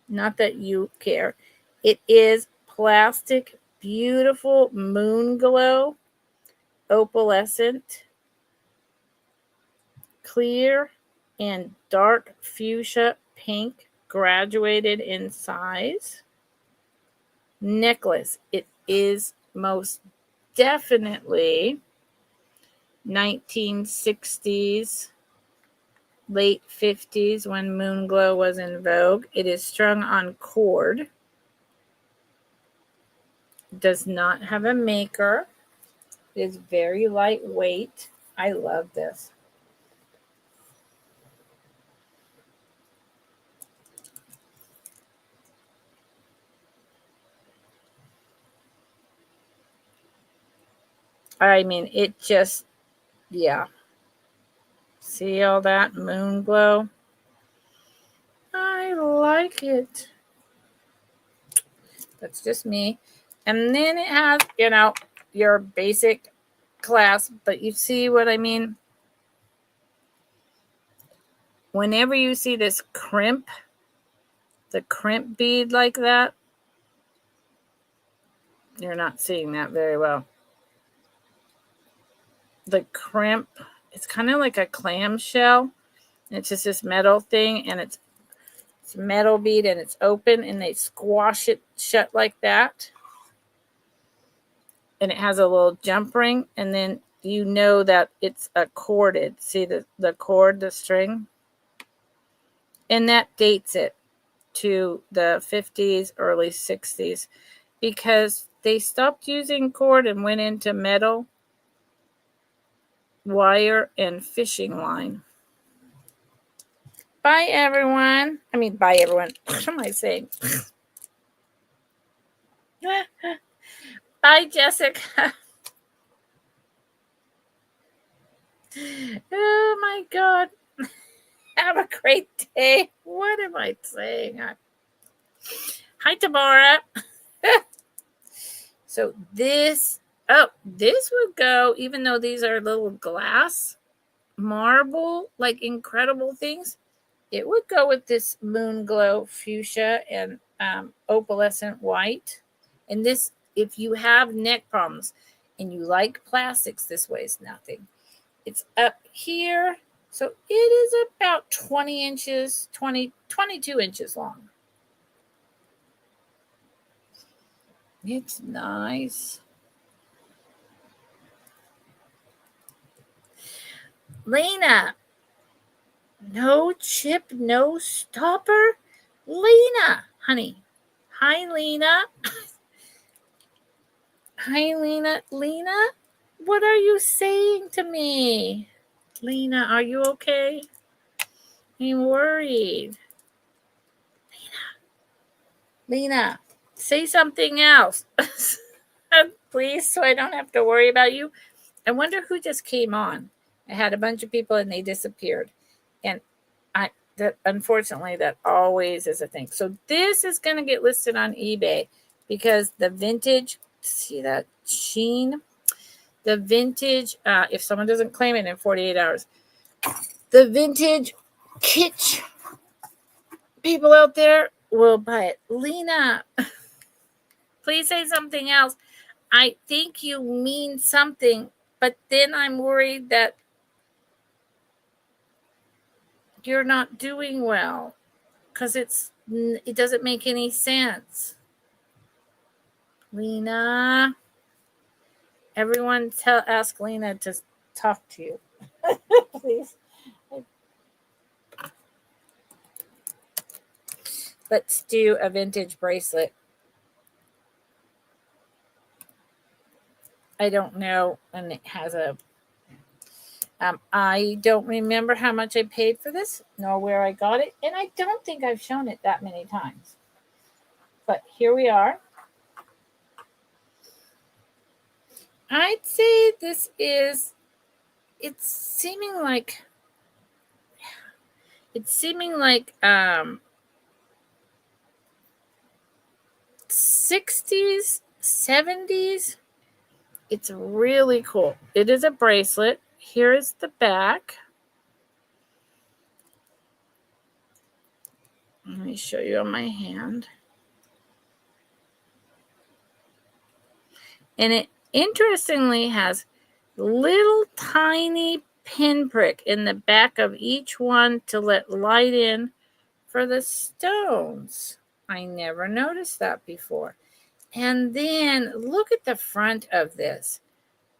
A: Not that you care. It is plastic, beautiful moon glow, opalescent, clear, and dark fuchsia pink, graduated in size. Necklace. It is most definitely 1960s, late 50s when moon glow was in vogue. It is strung on cord. Does not have a maker. It is very lightweight. I love this. I mean, it just, yeah. See all that moon glow? I like it. That's just me. And then it has, your basic clasp, but you see what I mean? Whenever you see this crimp, the crimp bead like that, you're not seeing that very well. The crimp, it's kind of like a clamshell. It's just this metal thing, and it's metal bead, and it's open, and they squash it shut like that. And it has a little jump ring, and then you know that it's a corded. See the cord, the string? And that dates it to the 50s, early 60s, because they stopped using cord and went into metal, wire, and fishing line. Bye, everyone. I mean, bye, everyone. What am I saying? Bye, Jessica. Oh, my God. Have a great day. What am I saying? Hi, Tamara. So this would go, even though these are little glass marble, like incredible things, it would go with this moon glow fuchsia and opalescent white. And this, if you have neck problems and you like plastics, this weighs nothing. It's up here. So it is about 20 inches, 22 inches long. It's nice. Lena, no chip, no stopper? Lena, honey. Hi, Lena. Hi, Lena. Lena, what are you saying to me? Lena, are you okay? I'm worried. Lena, say something else. Please, so I don't have to worry about you. I wonder who just came on. I had a bunch of people and they disappeared. And unfortunately, that always is a thing. So this is going to get listed on eBay because the vintage, see that sheen? The vintage, if someone doesn't claim it in 48 hours, the vintage kitsch people out there will buy it. Lena, please say something else. I think you mean something, but then I'm worried that you're not doing well because it doesn't make any sense. Lena, everyone ask Lena to talk to you. Please. Let's do a vintage bracelet. I don't know, and it has a I don't remember how much I paid for this, nor where I got it, and I don't think I've shown it that many times. But here we are. I'd say this is, it's seeming like 60s, 70s. It's really cool. It is a bracelet. Here is the back. Let me show you on my hand. And it interestingly has little tiny pinprick in the back of each one to let light in for the stones. I never noticed that before. And then look at the front of this.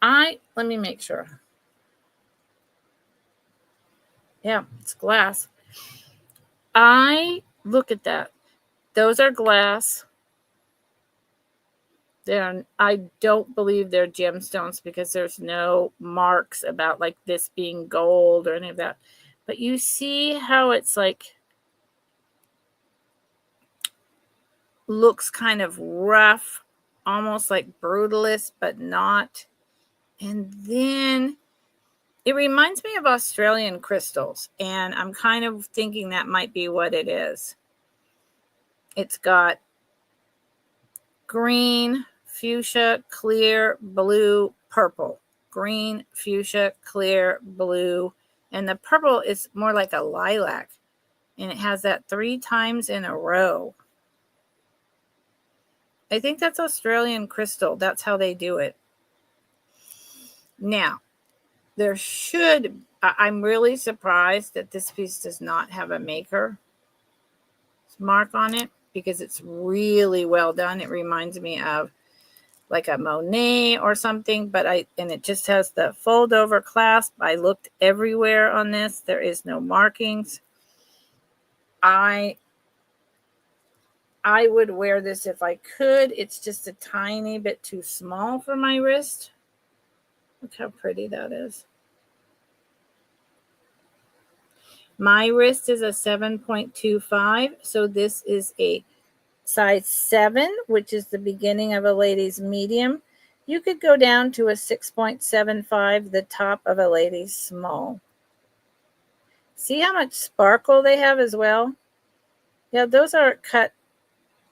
A: Let me make sure. Yeah, it's glass. Look at that. Those are glass. I don't believe they're gemstones because there's no marks about like this being gold or any of that. But you see how it's like, looks kind of rough, almost like brutalist, but not. And then it reminds me of Australian crystals, and I'm kind of thinking that might be what it is. It's got green, fuchsia, clear, blue, purple. Green, fuchsia, clear, blue. And the purple is more like a lilac. And it has that 3 times in a row. I think that's Australian crystal. That's how they do it. Now, I'm really surprised that this piece does not have a maker mark on it because it's really well done. It reminds me of like a Monet or something, and it just has the fold over clasp. I looked everywhere on this. There is no markings. I would wear this if I could. It's just a tiny bit too small for my wrist. Look how pretty that is. My wrist is a 7.25, so this is a size 7, which is the beginning of a lady's medium. You could go down to a 6.75, the top of a lady's small. See how much sparkle they have as well? Yeah, those are cut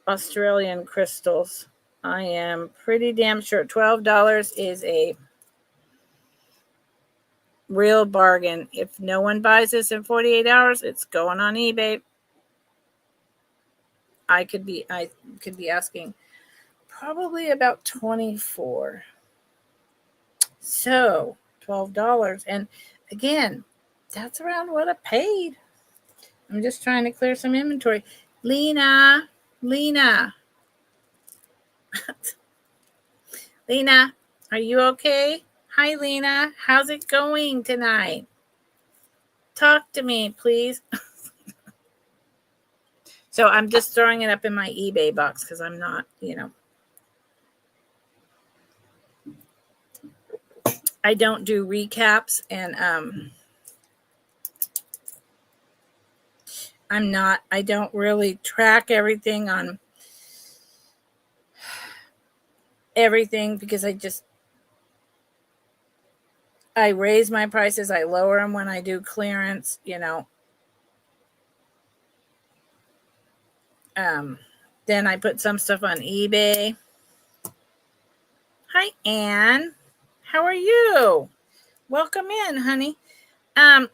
A: Australian crystals. I am pretty damn sure $12 is a real bargain. If no one buys this in 48 hours, it's going on eBay. I could be asking probably about $24. So $12. And again, that's around what I paid. I'm just trying to clear some inventory. Lena. Lena, are you okay? Hi, Lena. How's it going tonight? Talk to me, please. So I'm just throwing it up in my eBay box because I'm not, I don't do recaps, and I don't really track everything on everything because I raise my prices, I lower them when I do clearance, Then I put some stuff on eBay. Hi, Anne. How are you? Welcome in, honey. How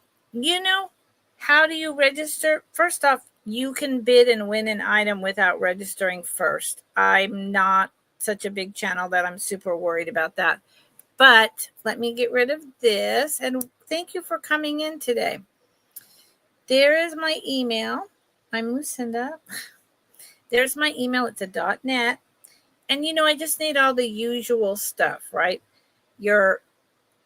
A: do you register? First off, you can bid and win an item without registering first. I'm not such a big channel that I'm super worried about that. But let me get rid of this. And thank you for coming in today. There is my email. I'm Lucinda. There's my email. It's a .net. And, I just need all the usual stuff, right? Your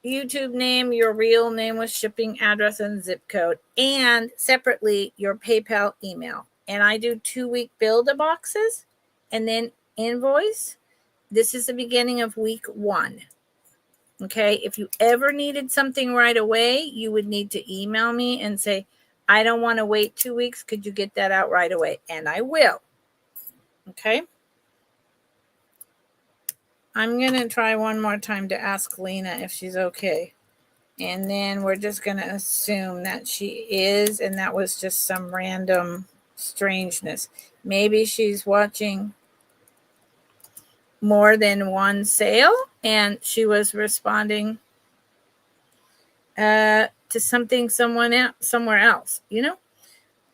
A: YouTube name, your real name with shipping address and zip code, and separately your PayPal email. And I do 2-week build-a-boxes and then invoice. This is the beginning of week 1. Okay, if you ever needed something right away, you would need to email me and say, I don't want to wait 2 weeks. Could you get that out right away? And I will. Okay. I'm going to try one more time to ask Lena if she's okay. And then we're just going to assume that she is, and that was just some random strangeness. Maybe she's watching more than one sale and she was responding to something somewhere else. You know,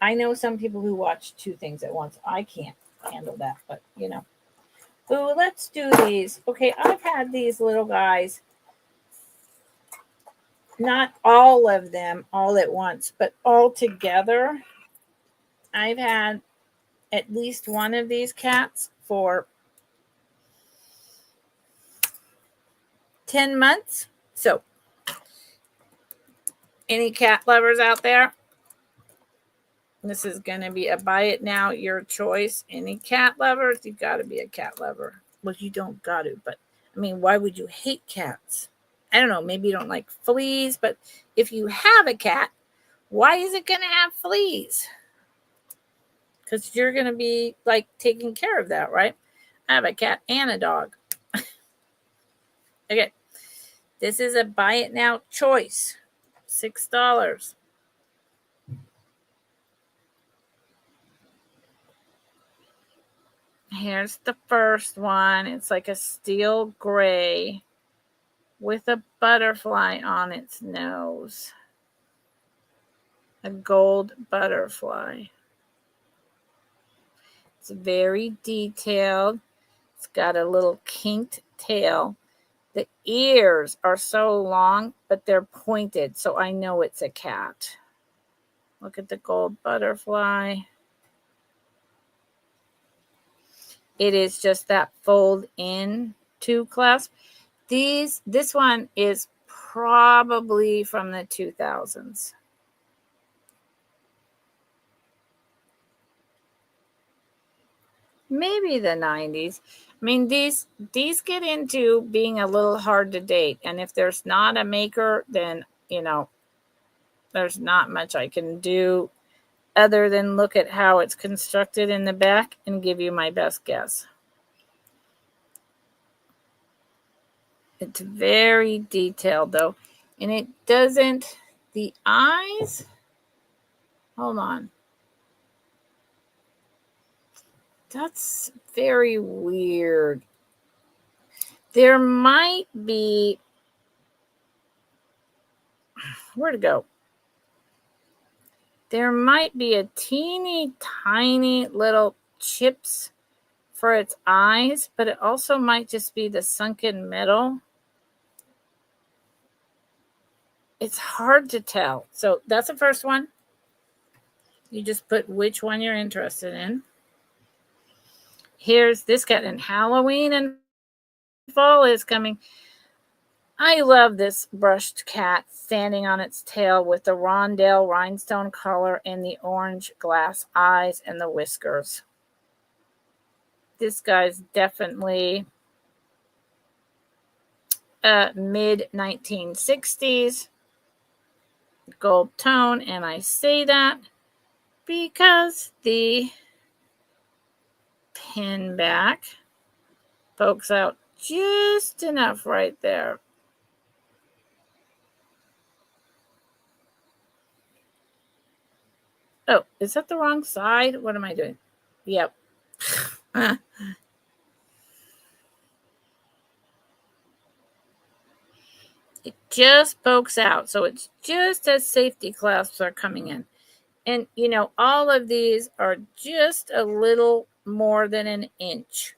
A: I know some people who watch 2 things at once. I can't handle that, but you know. Ooh, let's do these. Okay, I've had these little guys, not all of them all at once, but all together. I've had at least one of these cats for 10 months. So, any cat lovers out there? This is going to be a buy it now, your choice. Any cat lovers? You got to be a cat lover. Well, you don't got to, but I mean, why would you hate cats? I don't know. Maybe you don't like fleas, but if you have a cat, why is it going to have fleas? Because you're going to be like taking care of that, right? I have a cat and a dog. Okay. This is a buy it now choice. $6. Here's the first one. It's like a steel gray with a butterfly on its nose. A gold butterfly. It's very detailed. It's got a little kinked tail. The ears are so long, but they're pointed, so I know it's a cat. Look at the gold butterfly. It is just that fold in to clasp. This one is probably from the 2000s. Maybe the 90s. I mean, these get into being a little hard to date. And if there's not a maker, then, you know, there's not much I can do other than look at how it's constructed in the back and give you my best guess. It's very detailed, though. And it doesn't, the eyes, hold on. That's very weird. There might be, where to go? There might be a teeny tiny little chips for its eyes, but it also might just be the sunken metal. It's hard to tell. So that's the first one. You just put which one you're interested in. Here's this cat, and Halloween and fall is coming. I love this brushed cat standing on its tail with the rondelle rhinestone color and the orange glass eyes and the whiskers. This guy's definitely mid 1960s gold tone, and I say that because the pin back pokes out just enough right there. Oh, is that the wrong side? What am I doing? Yep. It just pokes out. So it's just as safety clasps are coming in. And, you know, all of these are just a little more than an inch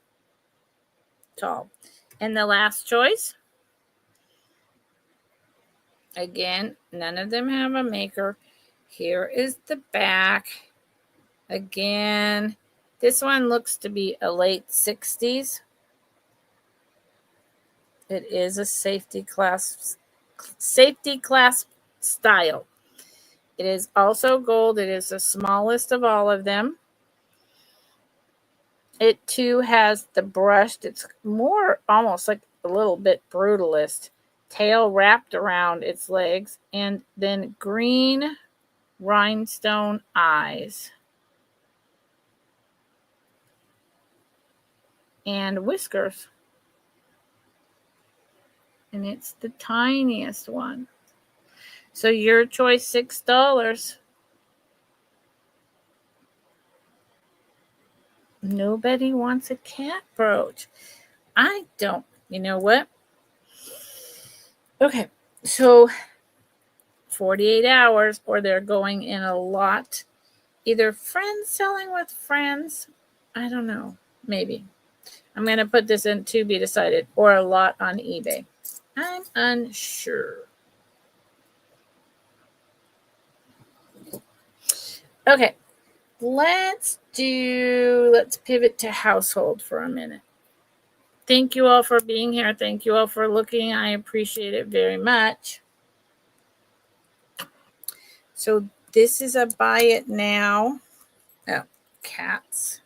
A: tall. And the last choice, again, none of them have a maker. Here is the back. Again, this one looks to be a late 60s. It is a safety clasp style. It is also gold. It is the smallest of all of them. It too has the brushed. It's more almost like a little bit brutalist tail wrapped around its legs, and then green rhinestone eyes and whiskers. And it's the tiniest one. So your choice, $6. Nobody wants a cat brooch. I don't. You know what? Okay, so 48 hours, or they're going in a lot. Either friends selling with friends. I don't know. Maybe. I'm going to put this in to be decided, or a lot on eBay. I'm unsure. Okay, let's pivot to household for a minute. Thank you all for being here. Thank you all for looking. I appreciate it very much. So this is a buy it now. Oh, cats.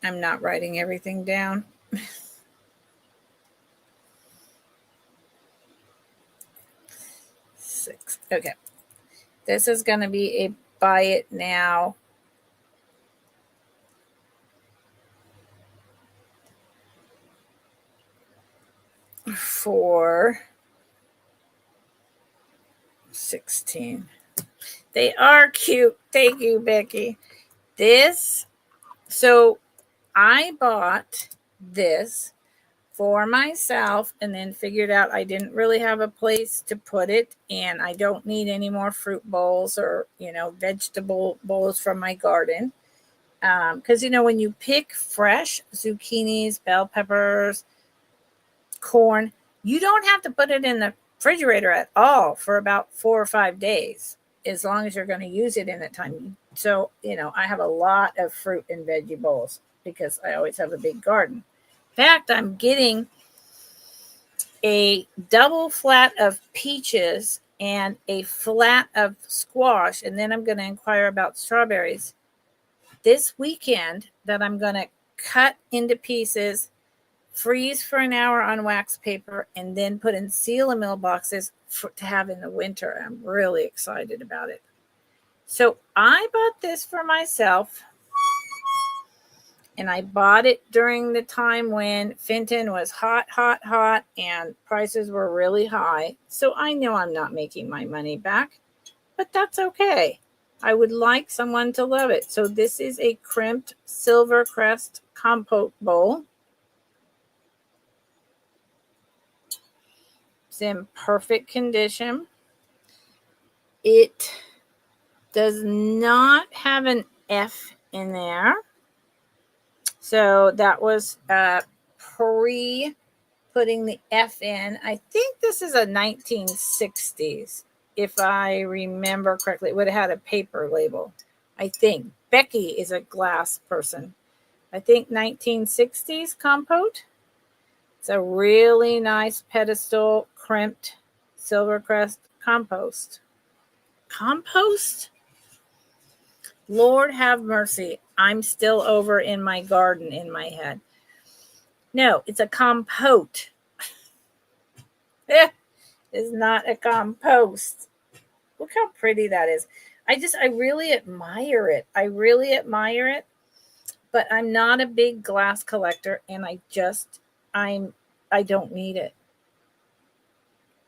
A: I'm not writing everything down. 6. Okay. This is going to be a buy it now. For 16. They are cute. Thank you, Becky. So I bought this for myself and then figured out I didn't really have a place to put it, and I don't need any more fruit bowls or, vegetable bowls from my garden. Because, when you pick fresh zucchinis, bell peppers, corn, you don't have to put it in the refrigerator at all for about 4 or 5 days, as long as you're going to use it in that time. So, I have a lot of fruit and veggie bowls because I always have a big garden. In fact, I'm getting a double flat of peaches and a flat of squash, and then I'm going to inquire about strawberries this weekend, that I'm going to cut into pieces, freeze for an hour on wax paper, and then put in seal-a-mill boxes to have in the winter. I'm really excited about it. So I bought this for myself, and I bought it during the time when Fenton was hot, and prices were really high. So I know I'm not making my money back, but that's okay. I would like someone to love it. So this is a crimped silver crest compote bowl. It's in perfect condition. It does not have an F in there. So that was pre putting the F in. I think this is a 1960s, if I remember correctly. It would have had a paper label. I think Becky is a glass person. I think 1960s compote. It's a really nice pedestal crimped Silvercrest compost. Compost? Lord have mercy. I'm still over in my garden in my head. No, it's a compote. It's not a compost. Look how pretty that is. I really admire it. But I'm not a big glass collector, and I don't need it.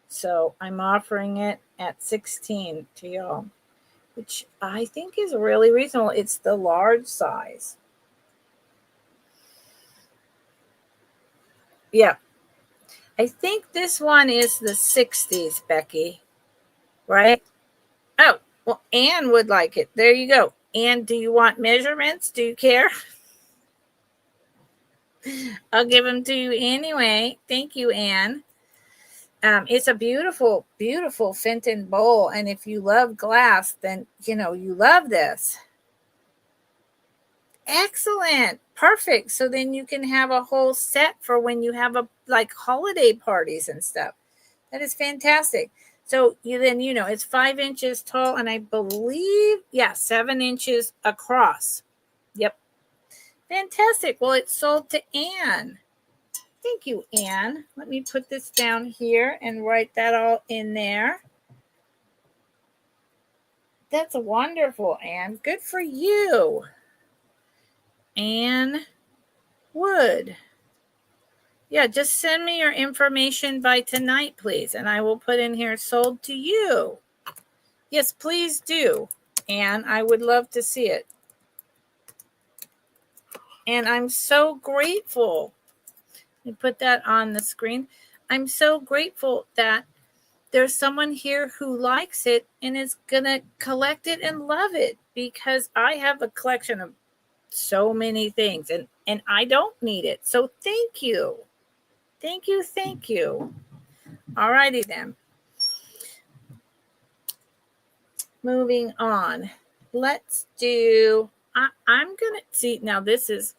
A: So I'm offering it at $16 to y'all, which I think is really reasonable. It's the large size. Yeah. I think this one is the 60s, Becky. Right? Oh, well, Anne would like it. There you go. Anne, do you want measurements? Do you care? I'll give them to you anyway. Thank you, Anne. It's a beautiful, beautiful Fenton bowl. And if you love glass, then, you love this. Excellent. Perfect. So then you can have a whole set for when you have holiday parties and stuff. That is fantastic. So it's 5 inches tall, and I believe, 7 inches across. Yep. Fantastic. Well, it's sold to Anne. Thank you, Anne. Let me put this down here and write that all in there. That's wonderful, Anne. Good for you. Anne Wood. Yeah, just send me your information by tonight, please, and I will put in here sold to you. Yes, please do, Anne. I would love to see it. And I'm so grateful. Let me put that on the screen. I'm so grateful that there's someone here who likes it and is going to collect it and love it, because I have a collection of so many things and I don't need it. So thank you. Thank you. Thank you. All righty then. Moving on. Let's do, I'm going to see, now this is,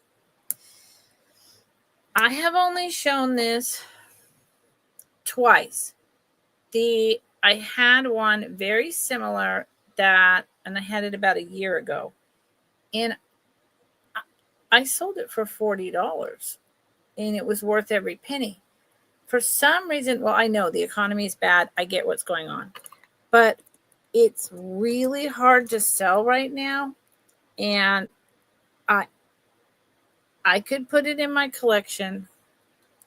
A: I have only shown this twice. I had one very similar that, and I had it about a year ago, and I sold it for $40, and it was worth every penny. For some reason, well, I know the economy is bad. I get what's going on, but it's really hard to sell right now, and I could put it in my collection.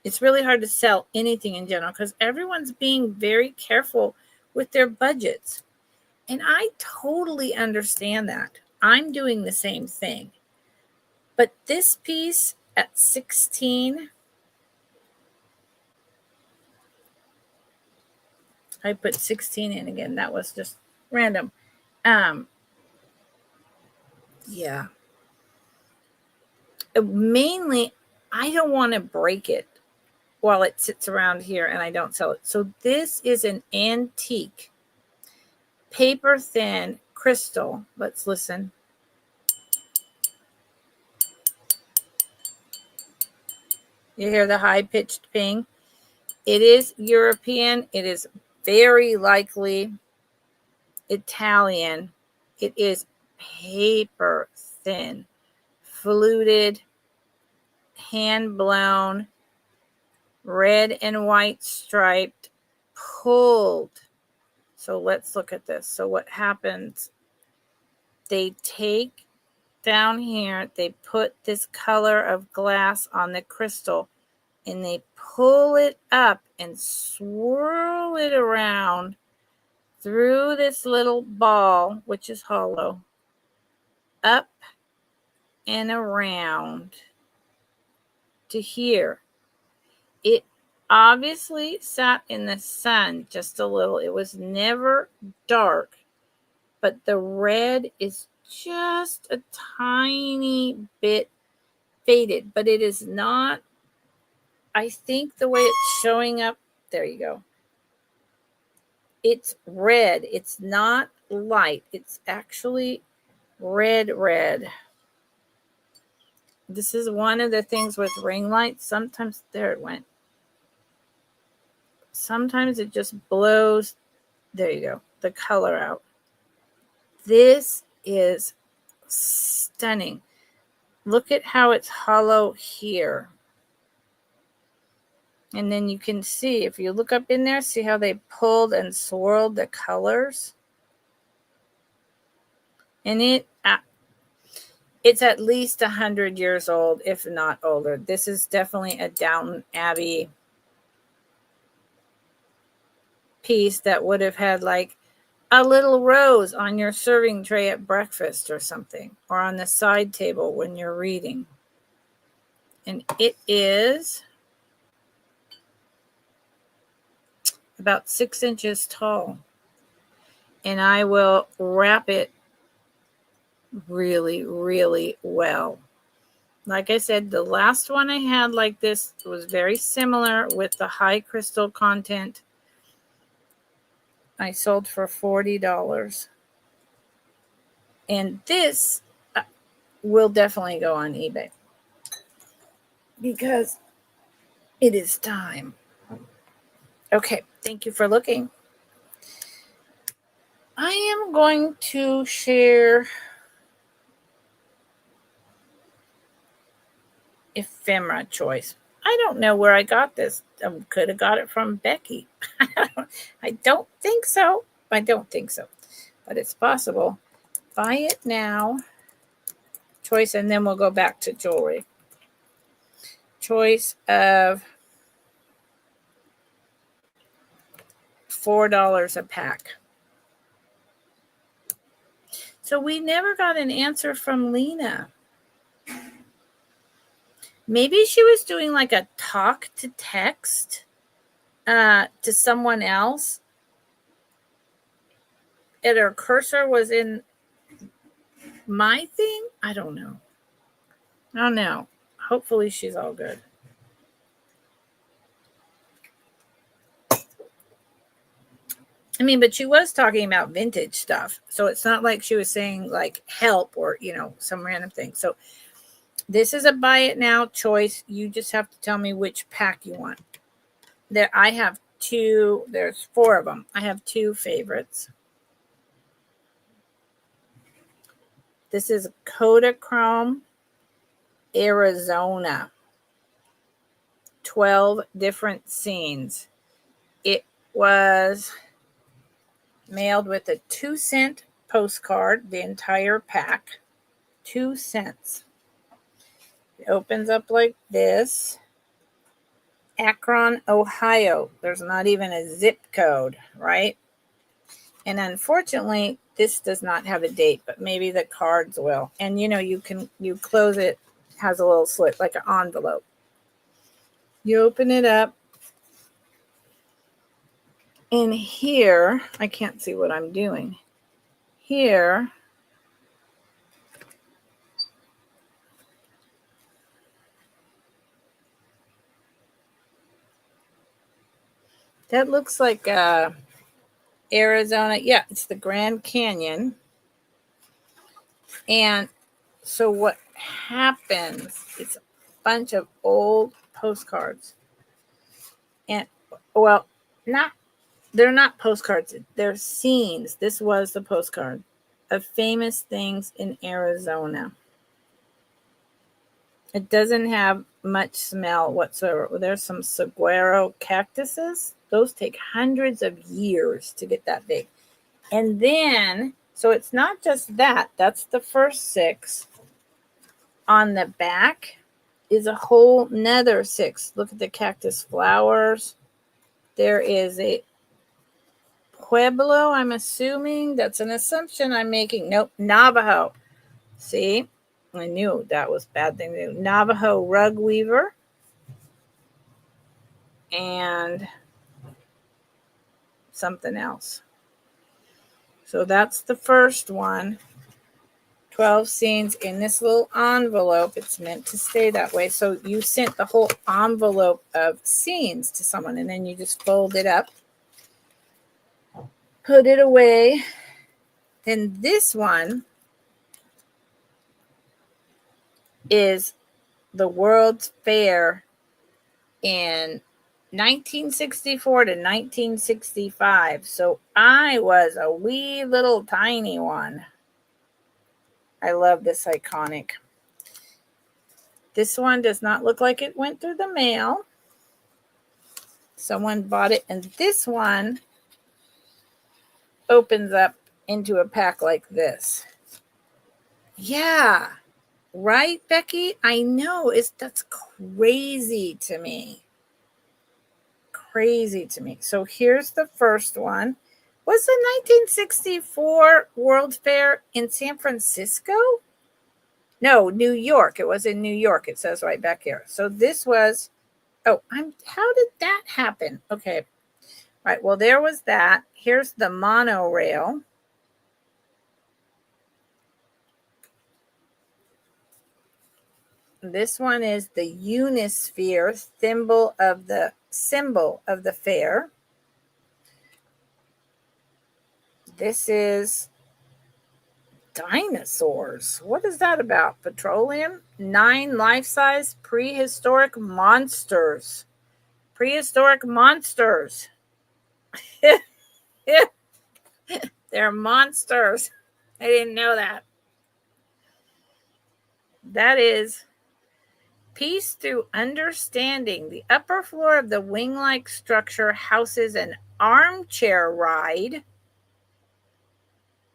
A: It's really hard to sell anything in general because everyone's being very careful with their budgets. And I totally understand that. I'm doing the same thing. But this piece at 16, I put 16 in again. That was just random. Yeah. Mainly, I don't want to break it while it sits around here and I don't sell it. So this is an antique, paper thin crystal. Let's listen. You hear the high-pitched ping? It is European. It is very likely Italian. It is paper thin, fluted, hand blown, red and white striped, pulled. So let's look at this. So what happens? They take down here, they put this color of glass on the crystal and they pull it up and swirl it around through this little ball, which is hollow, up and around to here. It obviously sat in the sun just a little. It was never dark, but the red is just a tiny bit faded, but it is not, I think the way it's showing up, there you go. It's red. It's not light. It's actually red. This is one of the things with ring lights. Sometimes, there it went. Sometimes it just blows, there you go, the color out. This is stunning. Look at how it's hollow here. And then you can see, if you look up in there, see how they pulled and swirled the colors? And it's at least 100 years old, if not older. This is definitely a Downton Abbey piece that would have had like a little rose on your serving tray at breakfast or something, or on the side table when you're reading. And it is about 6 inches tall. And I will wrap it really, really well. Like I said, the last one I had like this was very similar with the high crystal content. I sold for $40. And this will definitely go on eBay because it is time. Okay, thank you for looking. I am going to share ephemera choice. I don't know where I got this. Could have got it from Becky. I don't think so. But it's possible. Buy it now. Choice, and then we'll go back to jewelry. Choice of $4 a pack. So we never got an answer from Lena. Maybe she was doing like a talk to text to someone else. And her cursor was in my thing. I don't know. Hopefully she's all good. I mean, but she was talking about vintage stuff. So it's not like she was saying like help or, some random thing. So this is a buy it now choice. You just have to tell me which pack you want. I have two. There's 4 of them. I have 2 favorites. This is Kodachrome Arizona. 12 different scenes. It was mailed with a 2-cent postcard, the entire pack. 2 cents. It opens up like this. Akron, Ohio. There's not even a zip code, right? And unfortunately, this does not have a date, but maybe the cards will. And you close it, has a little slit like an envelope. You open it up. And here, I can't see what I'm doing. Here, that looks like Arizona. Yeah, it's the Grand Canyon. And so what happens, it's a bunch of old postcards. And, well, they're not postcards. They're scenes. This was the postcard of famous things in Arizona. It doesn't have much smell whatsoever. There's some saguaro cactuses. Those take hundreds of years to get that big. And then, so it's not just that. That's the first 6. On the back is a whole nother 6. Look at the cactus flowers. There is a Pueblo, I'm assuming. That's an assumption I'm making. Nope, Navajo. See? I knew that was a bad thing to do. Navajo rug weaver. And something else. So that's the first one. 12 scenes in this little envelope. It's meant to stay that way. So you sent the whole envelope of scenes to someone, and then you just fold it up, put it away. Then this one is the World's Fair in 1964 to 1965. So I was a wee little tiny one. I love this iconic. This one does not look like it went through the mail. Someone bought it, and this one opens up into a pack like this. Yeah. Right, Becky? I know. That's crazy to me. Crazy to me. So here's the first one. Was the 1964 World Fair in San Francisco? No, New York. It was in New York. It says right back here. So this was, how did that happen? Okay. Right. Well, there was that. Here's the monorail. This one is the Unisphere, symbol of the fair. This is dinosaurs. What is that about? Petroleum? 9 life-size prehistoric monsters. Prehistoric monsters. They're monsters. I didn't know that. That is Peace through understanding. The upper floor of the wing-like structure houses an armchair ride,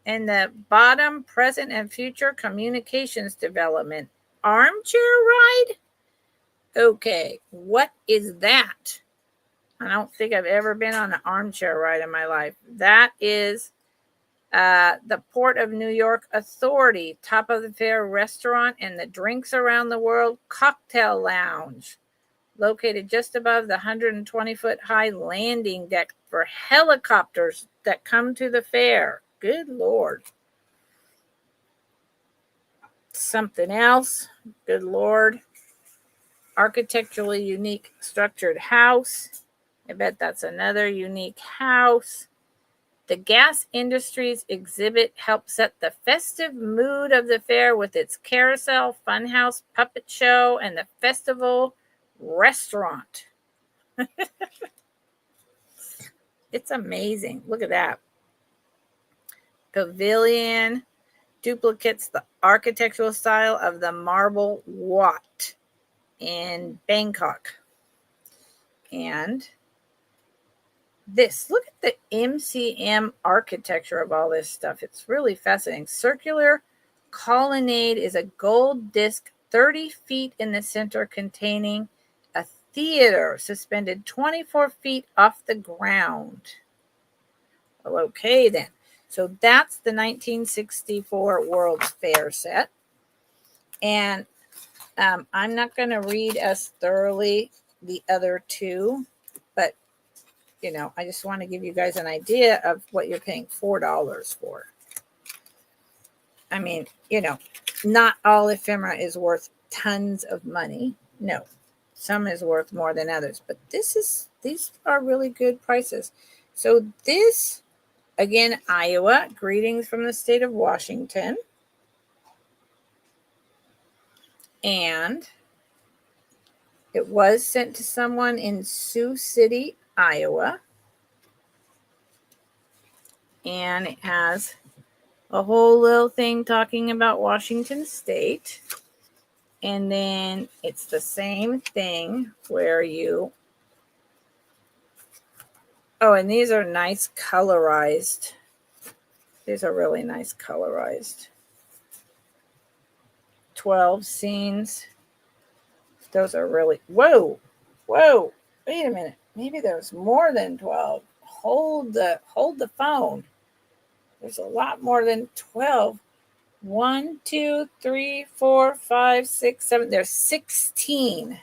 A: and the bottom, present and future communications development. Armchair ride? Okay, what is that? I don't think I've ever been on an armchair ride in my life. That is the Port of New York Authority, top of the fair restaurant and the Drinks Around the World Cocktail Lounge, located just above the 120-foot high landing deck for helicopters that come to the fair. Good Lord. Something else. Good Lord. Architecturally unique structured house. I bet that's another unique house. The gas industry's exhibit helped set the festive mood of the fair with its carousel, funhouse, puppet show, and the festival restaurant. It's amazing. Look at that. Pavilion duplicates the architectural style of the Marble Wat in Bangkok. And this, look at the MCM architecture of all this stuff. It's really fascinating. Circular colonnade is a gold disc 30 feet in the center, containing a theater suspended 24 feet off the ground. Well, okay then. So that's the 1964 World's Fair set. And I'm not going to read as thoroughly the other two, but you know, I just want to give you guys an idea of what you're paying $4 for. I mean, you know, not all ephemera is worth tons of money. No, some is worth more than others, but these are really good prices. So this, again, Iowa, greetings from the state of Washington. And it was sent to someone in Sioux City, Iowa. And it has a whole little thing talking about Washington State. And then it's the same thing where you... Oh, and these are nice colorized. These are really nice colorized. 12 scenes. Those are really... Whoa. Wait a minute. Maybe there's more than 12. Hold the phone. There's a lot more than 12. 1, 2, 3, 4, 5, 6, 7. There's 16.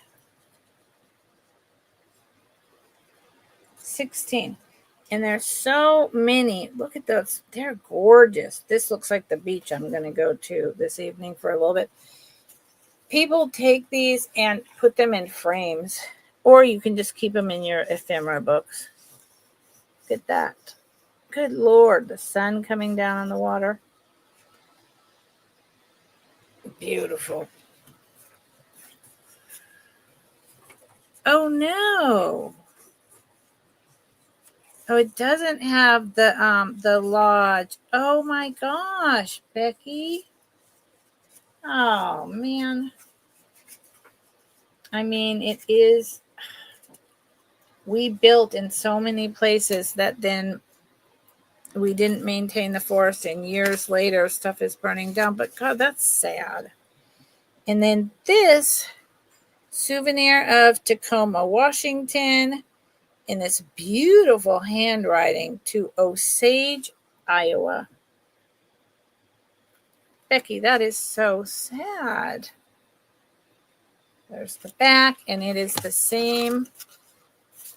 A: 16. And there's so many. Look at those. They're gorgeous. This looks like the beach I'm going to go to this evening for a little bit. People take these and put them in frames, or you can just keep them in your ephemera books. Look at that. Good Lord, the sun coming down on the water. Beautiful. Oh no. Oh, it doesn't have the lodge. Oh my gosh, Becky. Oh man. I mean, it is. We built in so many places that then we didn't maintain the forest, and years later stuff is burning down. But God, that's sad. And then this souvenir of Tacoma, Washington, in this beautiful handwriting to Osage, Iowa. Becky, that is so sad. There's the back, and it is the same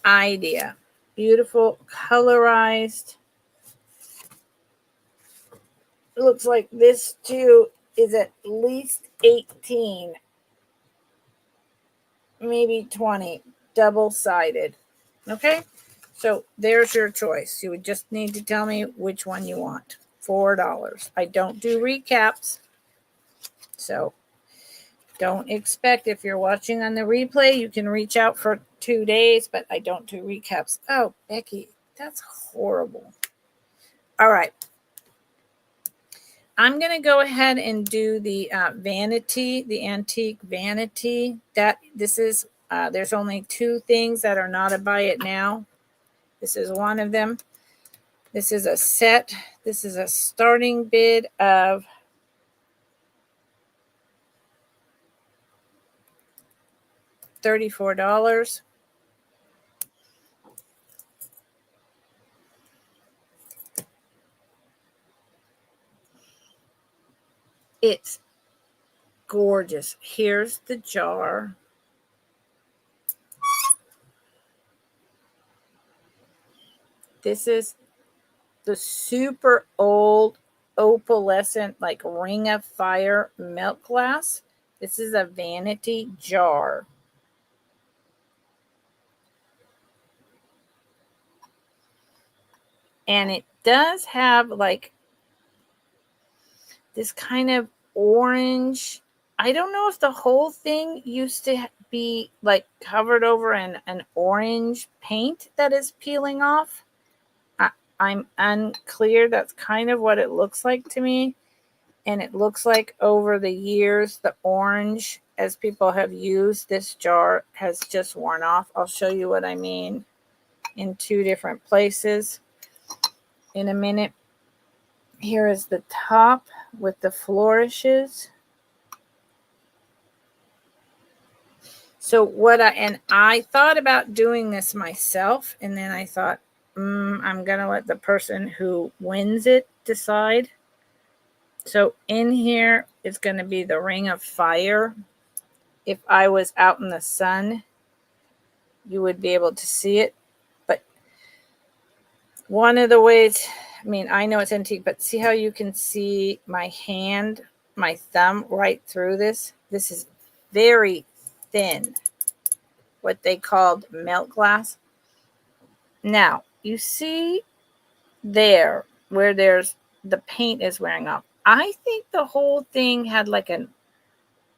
A: idea. Beautiful, colorized. It looks like this too is at least 18, maybe 20, double-sided. Okay, so there's your choice. You would just need to tell me which one you want. $4. I don't do recaps, so don't expect, if you're watching on the replay, you can reach out for 2 days, but I don't do recaps. Oh, Becky, that's horrible. All right. I'm going to go ahead and do the vanity, the antique vanity. This is, there's only 2 things that are not a buy it now. This is one of them. This is a set. This is a starting bid of $34. It's gorgeous. Here's the jar. This is the super old opalescent, like ring of fire milk glass. This is a vanity jar. And it does have like this kind of orange. I don't know if the whole thing used to be like covered over in an orange paint that is peeling off. I'm unclear. That's kind of what it looks like to me. And it looks like over the years, the orange, as people have used this jar, has just worn off. I'll show you what I mean in 2 different places in a minute. Here is the top with the flourishes. So I thought about doing this myself, and then I thought, I'm going to let the person who wins it decide. So in here is going to be the ring of fire. If I was out in the sun, you would be able to see it. But one of the ways, I mean, I know it's antique, but see how you can see my hand, my thumb right through this? This is very thin, what they called melt glass. Now, you see there where the paint is wearing off. I think the whole thing had like a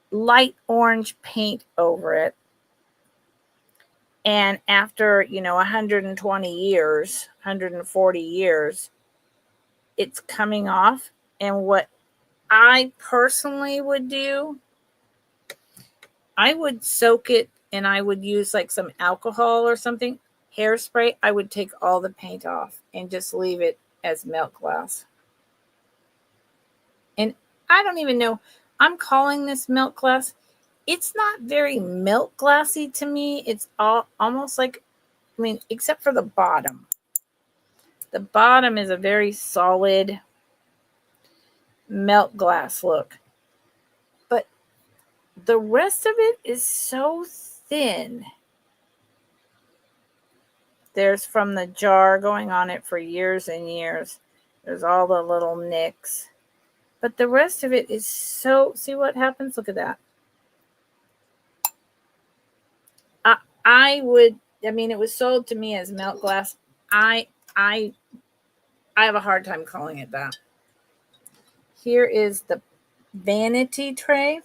A: light orange paint over it. And after, 120 years, 140 years, it's coming off. And what I personally would do, I would soak it and I would use like some alcohol or something, hairspray. I would take all the paint off and just leave it as melt glass. And I don't even know, I'm calling this melt glass. It's not very milk glassy to me. It's almost like, except for the bottom. The bottom is a very solid melt glass look. But the rest of it is so thin. There's from the jar going on it for years and years. There's all the little nicks. But the rest of it is so, see what happens? Look at that. It was sold to me as melt glass. I have a hard time calling it that. Here is the vanity tray.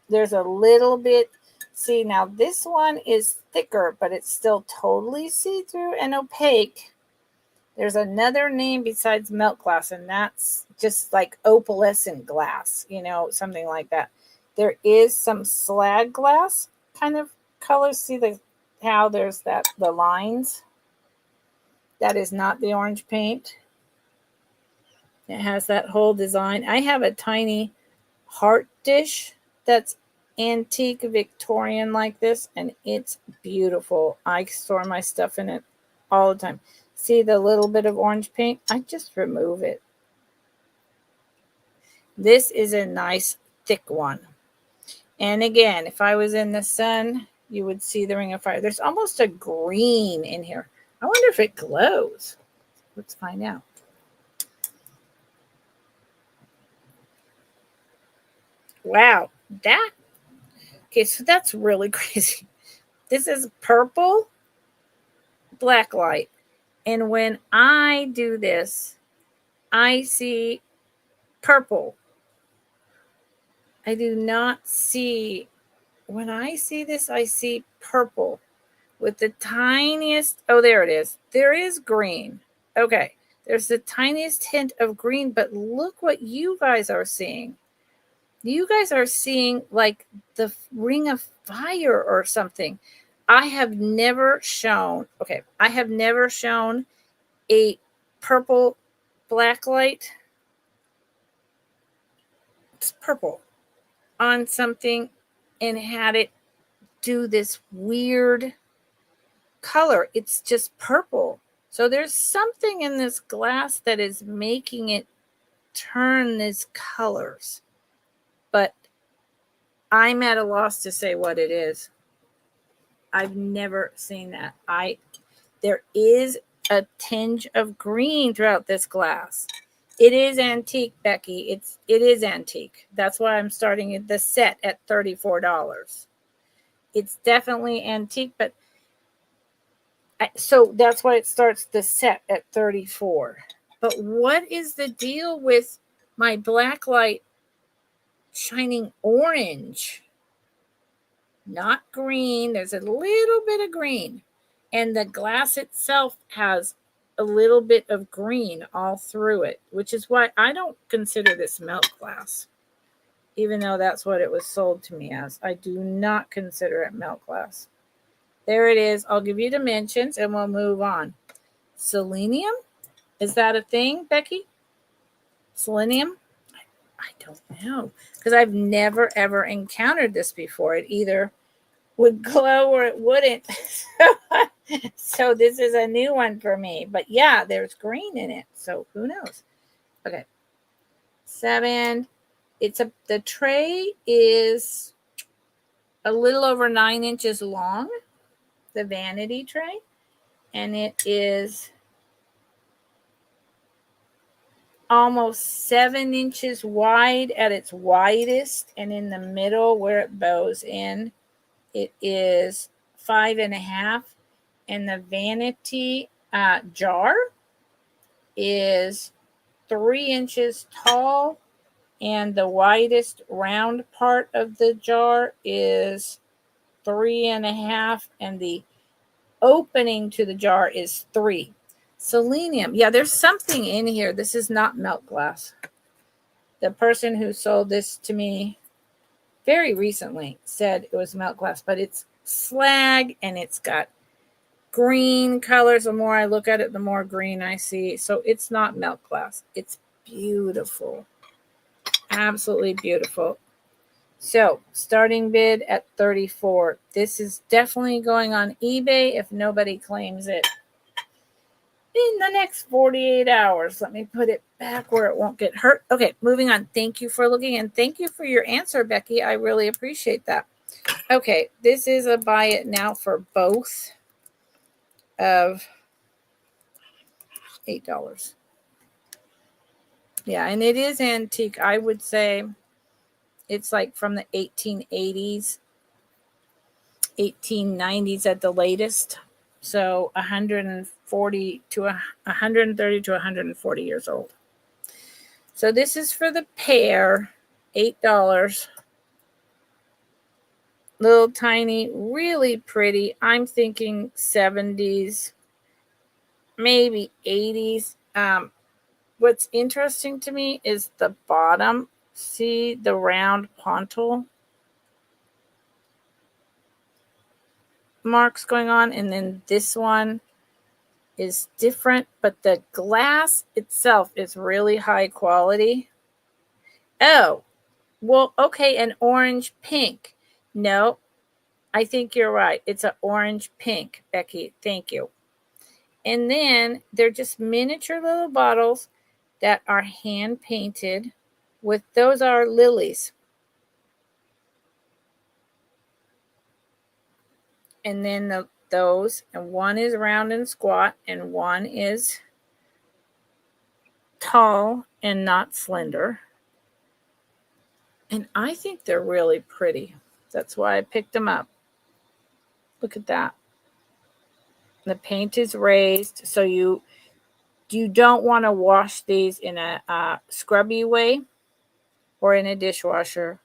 A: There's a little bit. See, now this one is thicker, but it's still totally see-through and opaque. There's another name besides melt glass, and that's just like opalescent glass, something like that. There is some slag glass kind of color. See how there's the lines? That is not the orange paint. It has that whole design. I have a tiny heart dish that's antique Victorian like this, and it's beautiful. I store my stuff in it all the time. See the little bit of orange paint? I just remove it. This is a nice thick one. And again, if I was in the sun, you would see the ring of fire. There's almost a green in here. I wonder if it glows. Let's find out. Wow, okay, so that's really crazy. This is purple, black light. And when I do this, I see purple. I do not see, when I see this, I see purple with the tiniest, oh, there it is. There is green. Okay, There's the tiniest hint of green, but look what you guys are seeing. You guys are seeing like the ring of fire or something. I have never shown a purple black light. It's purple on something and had it do this weird color. It's just purple. So there's something in this glass that is making it turn these colors. But I'm at a loss to say what it is. I've never seen that. There is a tinge of green throughout this glass. It is antique, Becky. It is antique. That's why I'm starting the set at $34. It's definitely antique, but so that's why it starts the set at $34. But what is the deal with my black light shining orange? Not green. There's a little bit of green. And the glass itself has a little bit of green all through it, which is why I don't consider this melt glass. Even though that's what it was sold to me as. I do not consider it melt glass. There it is. I'll give you dimensions and we'll move on. Selenium? Is that a thing, Becky? Selenium? I don't know. Because I've never, ever encountered this before. It either would glow or it wouldn't. So this is a new one for me. But yeah, there's green in it. So who knows? Okay. 7. The tray is a little over 9 inches long. The vanity tray. And it is almost 7 inches wide at its widest. And in the middle where it bows in, it is 5.5. And the vanity jar is 3 inches tall. And the widest round part of the jar is 3.5. And the opening to the jar is 3. Selenium. Yeah, there's something in here. This is not melt glass. The person who sold this to me very recently said it was melt glass, but it's slag and it's got green colors. The more I look at it, the more green I see. So it's not melt glass. It's beautiful. Absolutely beautiful. So starting bid at $34. This is definitely going on eBay if nobody claims it in the next 48 hours. Let me put it back where it won't get hurt. Okay, moving on. Thank you for looking and thank you for your answer, Becky. I really appreciate that. Okay, this is a buy it now for both of $8. Yeah, and it is antique. I would say it's like from the 1880s, 1890s at the latest. So 130 to 140 years old. So this is for the pair, $8. Little tiny, really pretty. I'm thinking 70s, maybe 80s. What's interesting to me is the bottom. See the round pontil marks going on, and then this one is different, but the glass itself is really high quality. Oh, well, okay, an orange pink. No, I think you're right. It's an orange pink, Becky. Thank you. And then they're just miniature little bottles that are hand painted with, those are lilies. And then those, and one is round and squat, and one is tall and not slender. And I think they're really pretty. That's why I picked them up. Look at that. The paint is raised, so you don't want to wash these in a scrubby way or in a dishwasher.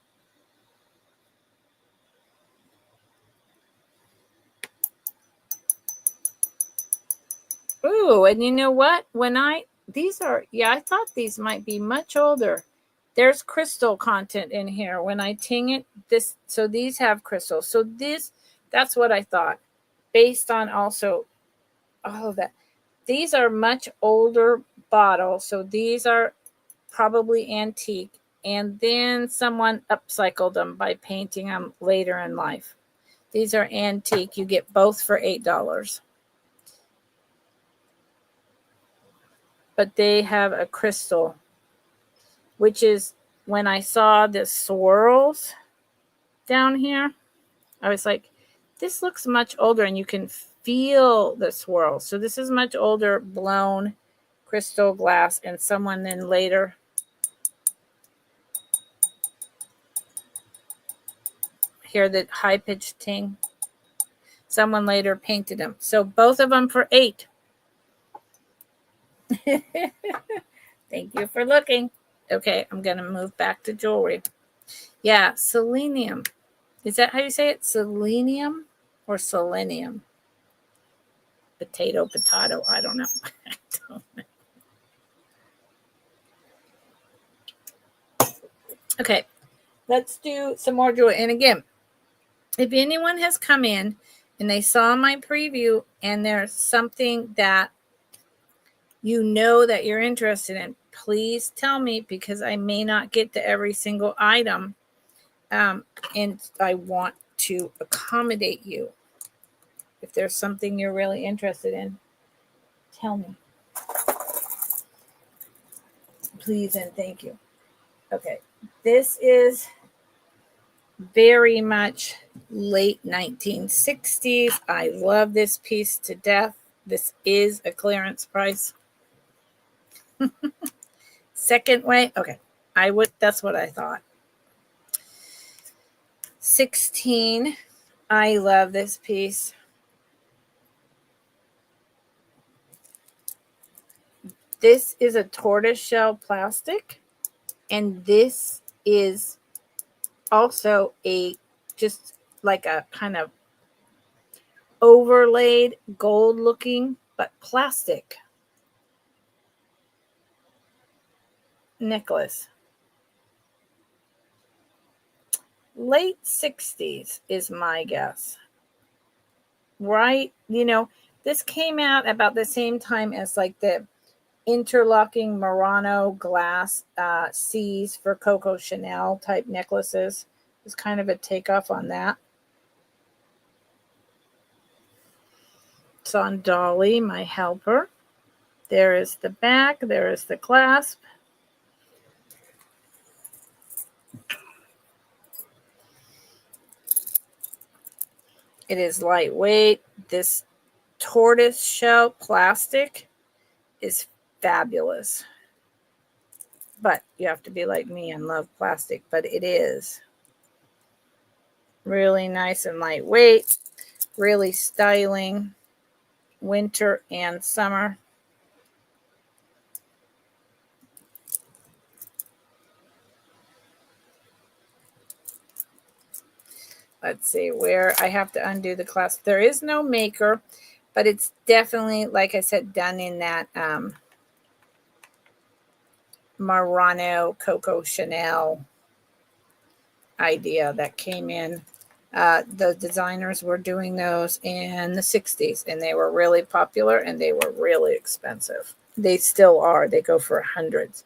A: Ooh, and you know what? When I these are, yeah, I thought these might be much older. There's crystal content in here. When I ting it, this, so these have crystal. So that's what I thought, based on also all of that. These are much older bottles. So these are probably antique. And then someone upcycled them by painting them later in life. These are antique. You get both for $8. But they have a crystal, which is, when I saw the swirls down here, I was like, this looks much older, and you can feel the swirls. So this is much older, blown crystal glass, and someone then later, hear the high-pitched ting, someone later painted them. So both of them for $8. Thank you for looking. Okay, I'm going to move back to jewelry. Yeah, selenium. Is that how you say it? Selenium or selenium? Potato. I don't know. I don't know. Okay, let's do some more jewelry. And again, if anyone has come in and they saw my preview and there's something that you know that you're interested in, please tell me, because I may not get to every single item. And I want to accommodate you. If there's something you're really interested in, tell me. Please and thank you. Okay, this is very much late 1960s. I love this piece to death. This is a clearance price. Second way, okay, that's what I thought. 16, I love this piece. This is a tortoiseshell plastic, and this is also a, just like a kind of overlaid gold looking, but plastic necklace. Late 60s is my guess. Right? You know, this came out about the same time as like the interlocking Murano glass C's for Coco Chanel type necklaces. It was kind of a takeoff on that. It's on Dolly, my helper. There is the back. There is the clasp. It is lightweight. This tortoise shell plastic is fabulous. But you have to be like me and love plastic. But it is really nice and lightweight. Really styling winter and summer. Let's see where I have to undo the clasp. There is no maker, but it's definitely, like I said, done in that Murano Coco Chanel idea that came in. The designers were doing those in the 60s, and they were really popular, and they were really expensive. They still are. They go for hundreds.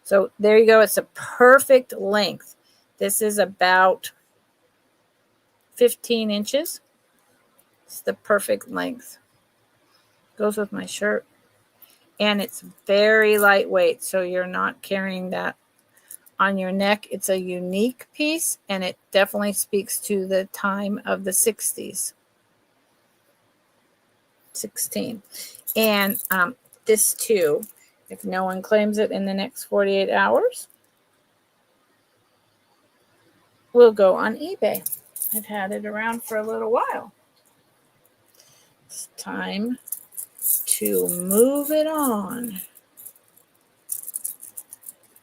A: So there you go. It's a perfect length. This is about 15 inches. It's the perfect length. Goes with my shirt. And it's very lightweight, so you're not carrying that on your neck. It's a unique piece, and it definitely speaks to the time of the 60s. 16. And this too, if no one claims it in the next 48 hours, will go on eBay. I've had it around for a little while. It's time to move it on.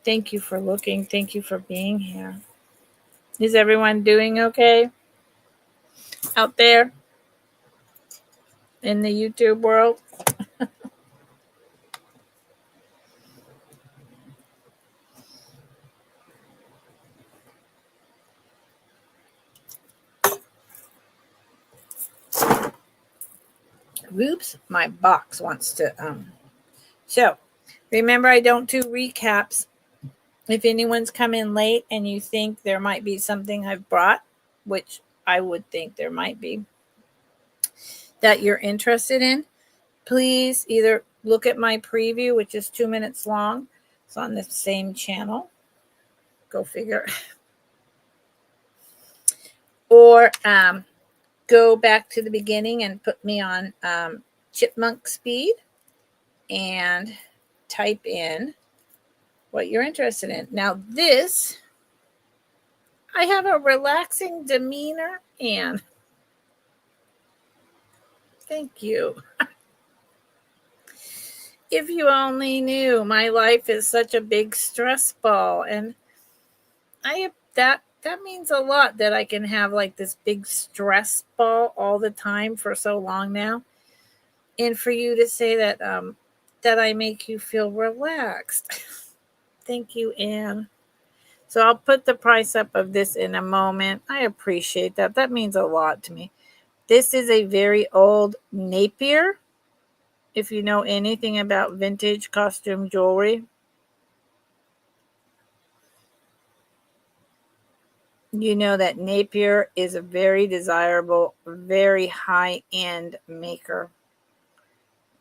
A: Thank you for looking. Thank you for being here. Is everyone doing okay out there in the YouTube world? Oops, my box wants to. So remember, I don't do recaps. If anyone's come in late and you think there might be something I've brought, which I would think there might be, that you're interested in, please either look at my preview, which is 2 minutes long. It's on the same channel. Go figure. Or go back to the beginning and put me on chipmunk speed and type in what you're interested in. Now this, I have a relaxing demeanor, and thank you. If you only knew, my life is such a big stress ball, and that means a lot that I can have like this big stress ball all the time for so long now. And for you to say that that I make you feel relaxed. Thank you, Anne. So I'll put the price up of this in a moment. I appreciate that. That means a lot to me. This is a very old Napier. If you know anything about vintage costume jewelry, you know that Napier is a very desirable, very high-end maker.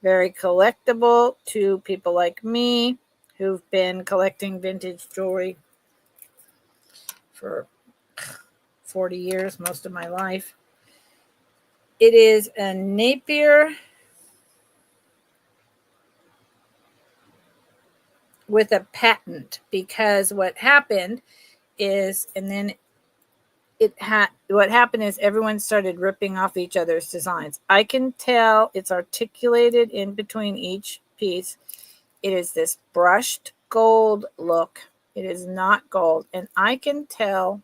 A: Very collectible to people like me who've been collecting vintage jewelry for 40 years, most of my life. It is a Napier with a patent, because what happened is, and then what happened is everyone started ripping off each other's designs. I can tell it's articulated in between each piece. It is this brushed gold look. It is not gold, and I can tell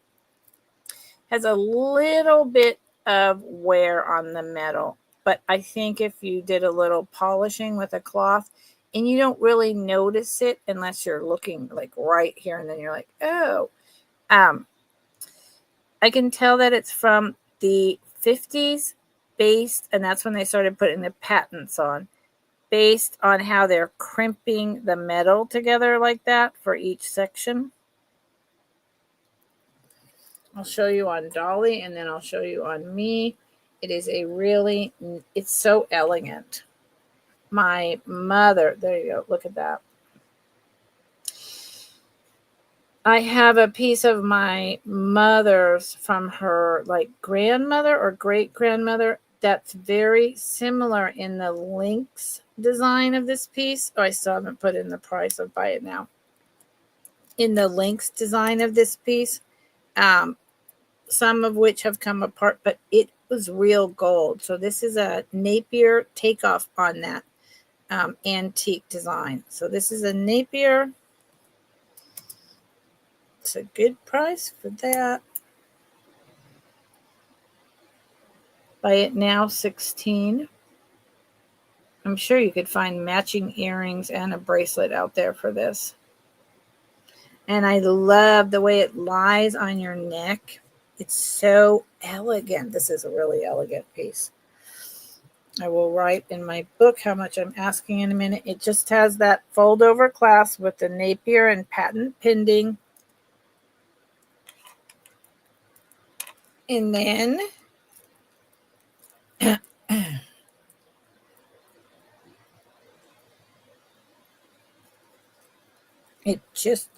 A: has a little bit of wear on the metal, but I think if you did a little polishing with a cloth, and you don't really notice it unless you're looking like right here, and then you're like, oh, I can tell that it's from the 50s, based, and that's when they started putting the patents on, based on how they're crimping the metal together like that for each section. I'll show you on Dolly, and then I'll show you on me. It is it's so elegant. My mother, there you go, look at that. I have a piece of my mother's from her like grandmother or great grandmother that's very similar in the links design of this piece. Oh, I still haven't put in the price. I'll buy it now. In the links design of this piece, some of which have come apart, but it was real gold. So this is a Napier takeoff on that antique design. So this is a Napier. It's a good price for that. Buy it now, $16. I'm sure you could find matching earrings and a bracelet out there for this. And I love the way it lies on your neck. It's so elegant. This is a really elegant piece. I will write in my book how much I'm asking in a minute. It just has that fold over clasp with the Napier and patent pending. And then it just,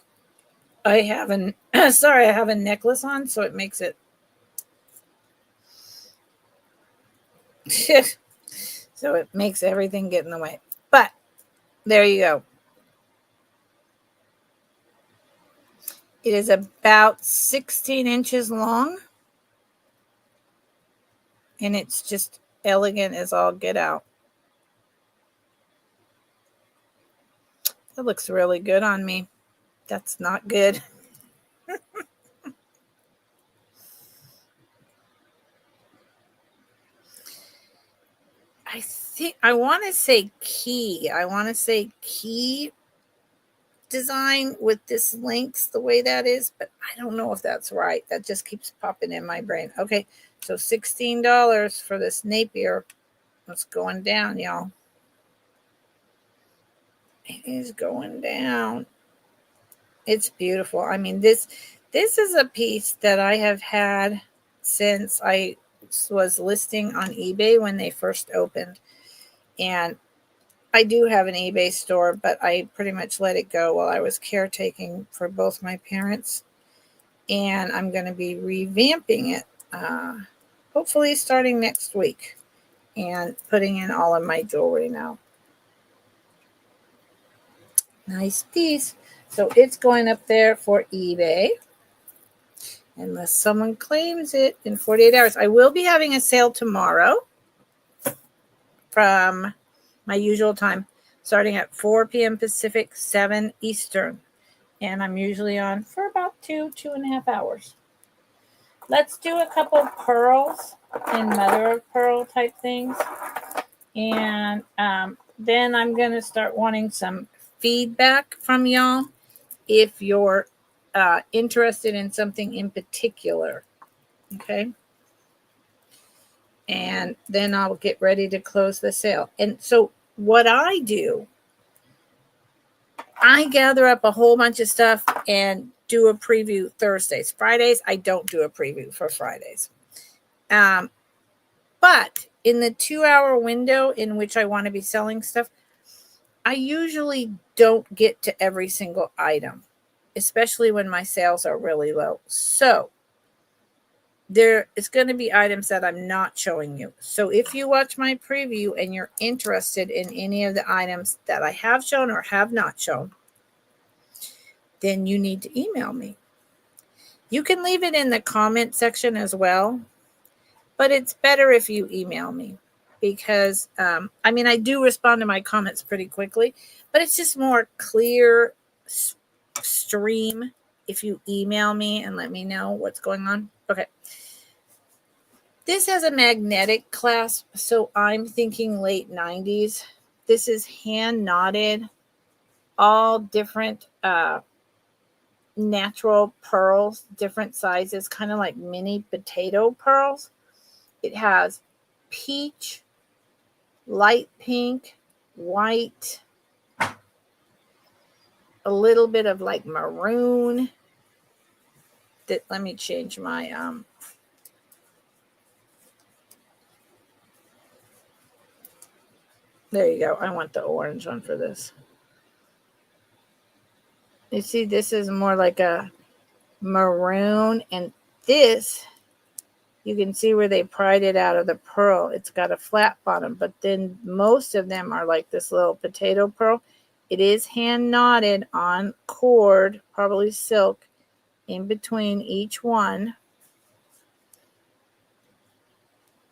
A: I have a necklace on, so it makes it so it makes everything get in the way. But there you go. It is about 16 inches long, and it's just elegant as all get out. That looks really good on me. That's not good. I want to say key. I want to say key design with this links the way that is, but I don't know if that's right. That just keeps popping in my brain. Okay, so $16 for this Napier. It's going down, y'all. It is going down. It's beautiful. I mean, this is a piece that I have had since I was listing on eBay when they first opened. And I do have an eBay store, but I pretty much let it go while I was caretaking for both my parents. And I'm going to be revamping it, hopefully starting next week, and putting in all of my jewelry now. Nice piece. So it's going up there for eBay unless someone claims it in 48 hours. I will be having a sale tomorrow from my usual time, starting at 4 p.m. Pacific, 7 Eastern. And I'm usually on for about 2.5 hours. Let's do a couple pearls and mother of pearl type things. And then I'm going to start wanting some feedback from y'all if you're interested in something in particular. Okay. And then I'll get ready to close the sale. And so what I do, I gather up a whole bunch of stuff and do a preview Thursdays. Fridays, I don't do a preview for Fridays. But in the 2-hour window in which I want to be selling stuff, I usually don't get to every single item, especially when my sales are really low. So there is going to be items that I'm not showing you. So if you watch my preview and you're interested in any of the items that I have shown or have not shown, then you need to email me. You can leave it in the comment section as well, but it's better if you email me because, I do respond to my comments pretty quickly, but it's just more clear stream if you email me and let me know what's going on. Okay. This has a magnetic clasp, so I'm thinking late 90s. This is hand knotted, all different natural pearls, different sizes, kind of like mini potato pearls. It has peach, light pink, white, a little bit of like maroon. Let me change my there you go. I want the orange one for this. You see, this is more like a maroon, and this, you can see where they pried it out of the pearl. It's got a flat bottom, but then most of them are like this little potato pearl. It is hand knotted on cord, probably silk, in between each one.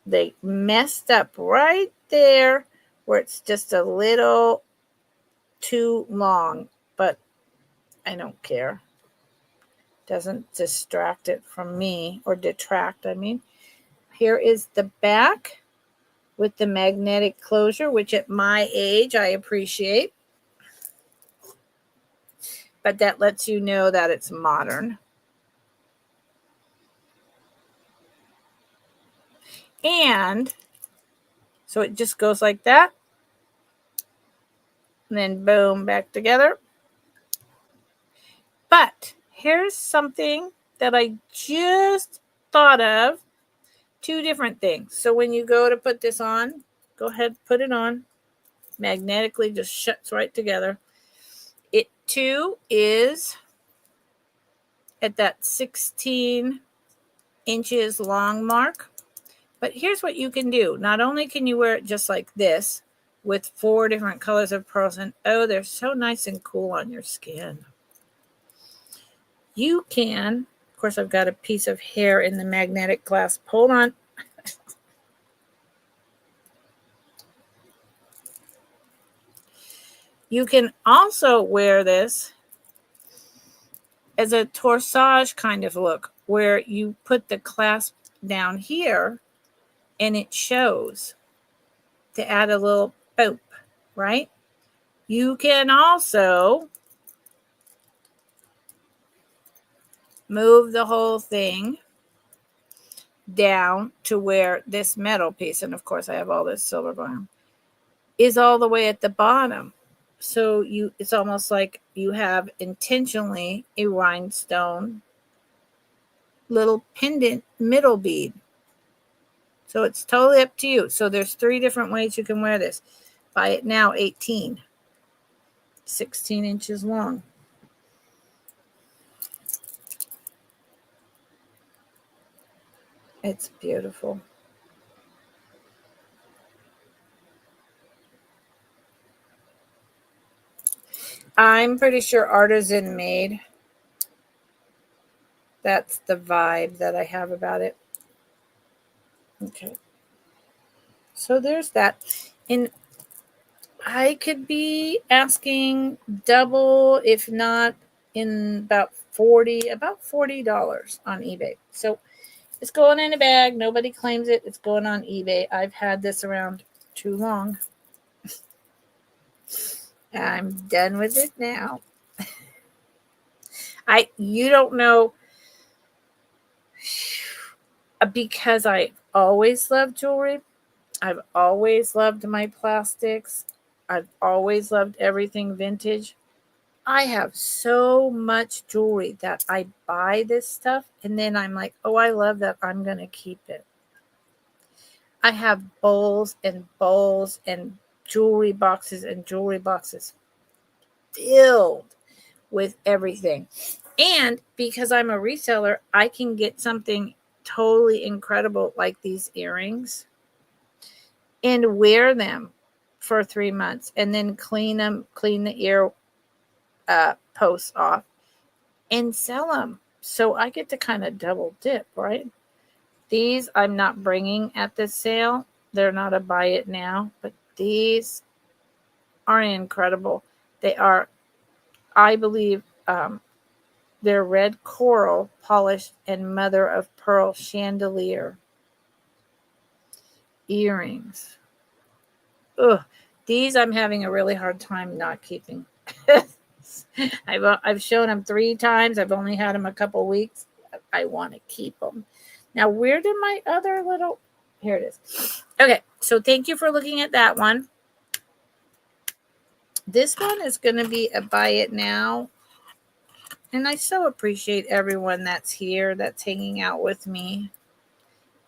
A: They messed up right there where it's just a little too long, but I don't care. Doesn't distract it from me, or detract, I mean. Here is the back with the magnetic closure, which at my age I appreciate. But that lets you know that it's modern. And so it just goes like that. And then boom, back together. But here's something that I just thought of. 2 different things. So when you go to put this on, go ahead, put it on. Magnetically just shuts right together. It too is at that 16 inches long mark. But here's what you can do. Not only can you wear it just like this with 4 different colors of pearls, and oh, they're so nice and cool on your skin. You can, of course, I've got a piece of hair in the magnetic clasp. Hold on. You can also wear this as a torsage kind of look, where you put the clasp down here and it shows, to add a little boop, right? You can also move the whole thing down to where this metal piece, and of course I have all this silver going on, is all the way at the bottom. So it's almost like you have intentionally a rhinestone little pendant middle bead. So it's totally up to you. So there's 3 different ways you can wear this. Buy it now, 18, 16 inches long. It's beautiful. I'm pretty sure artisan made. That's the vibe that I have about it. Okay. So there's that. And I could be asking double, if not in about $40 on eBay. So it's going in a bag. Nobody claims it. It's going on eBay. I've had this around too long. I'm done with it now. You don't know, because I always loved jewelry. I've always loved my plastics. I've always loved everything vintage. I have so much jewelry that I buy this stuff and then I'm like, oh, I love that. I'm going to keep it. I have bowls and jewelry boxes and jewelry boxes filled with everything. And because I'm a reseller, I can get something totally incredible like these earrings and wear them for 3 months and then clean the ear posts off and sell them. So I get to kind of double dip, right? These I'm not bringing at this sale. They're not a buy it now, but these are incredible. They are, I believe, they're red coral polished and mother of pearl chandelier earrings. Ugh, these I'm having a really hard time not keeping. I've shown them 3 times. I've only had them a couple weeks. I want to keep them. Now, where did my other little... Here it is. Okay, so thank you for looking at that one. This one is going to be a buy it now. And I so appreciate everyone that's here, that's hanging out with me.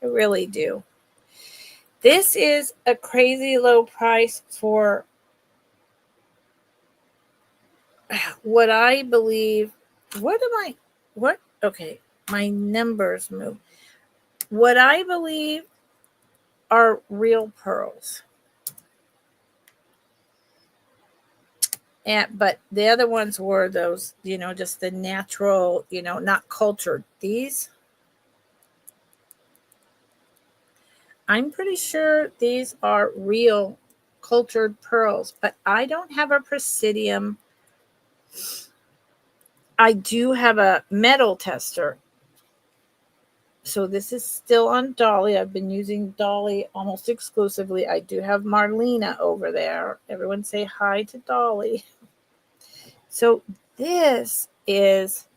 A: I really do. This is a crazy low price for what I believe. Okay, my numbers move. What I believe are real pearls. But the other ones were those, just the natural, not cultured. These, I'm pretty sure these are real cultured pearls, but I don't have a presidium. I do have a metal tester. So this is still on Dolly. I've been using Dolly almost exclusively. I do have Marlena over there. Everyone say hi to Dolly. So this is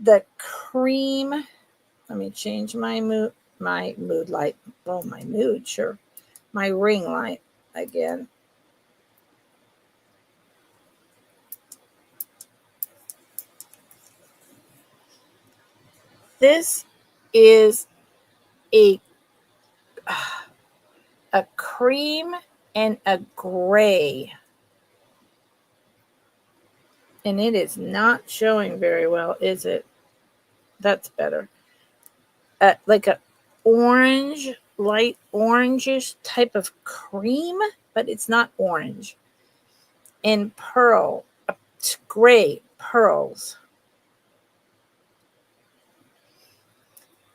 A: the cream. Let me change my mood light. Oh, my mood, sure. My ring light again. This is a cream and a gray. And it is not showing very well, is it? That's better. Like a orange, light orangish type of cream, but it's not orange. And pearl, gray pearls.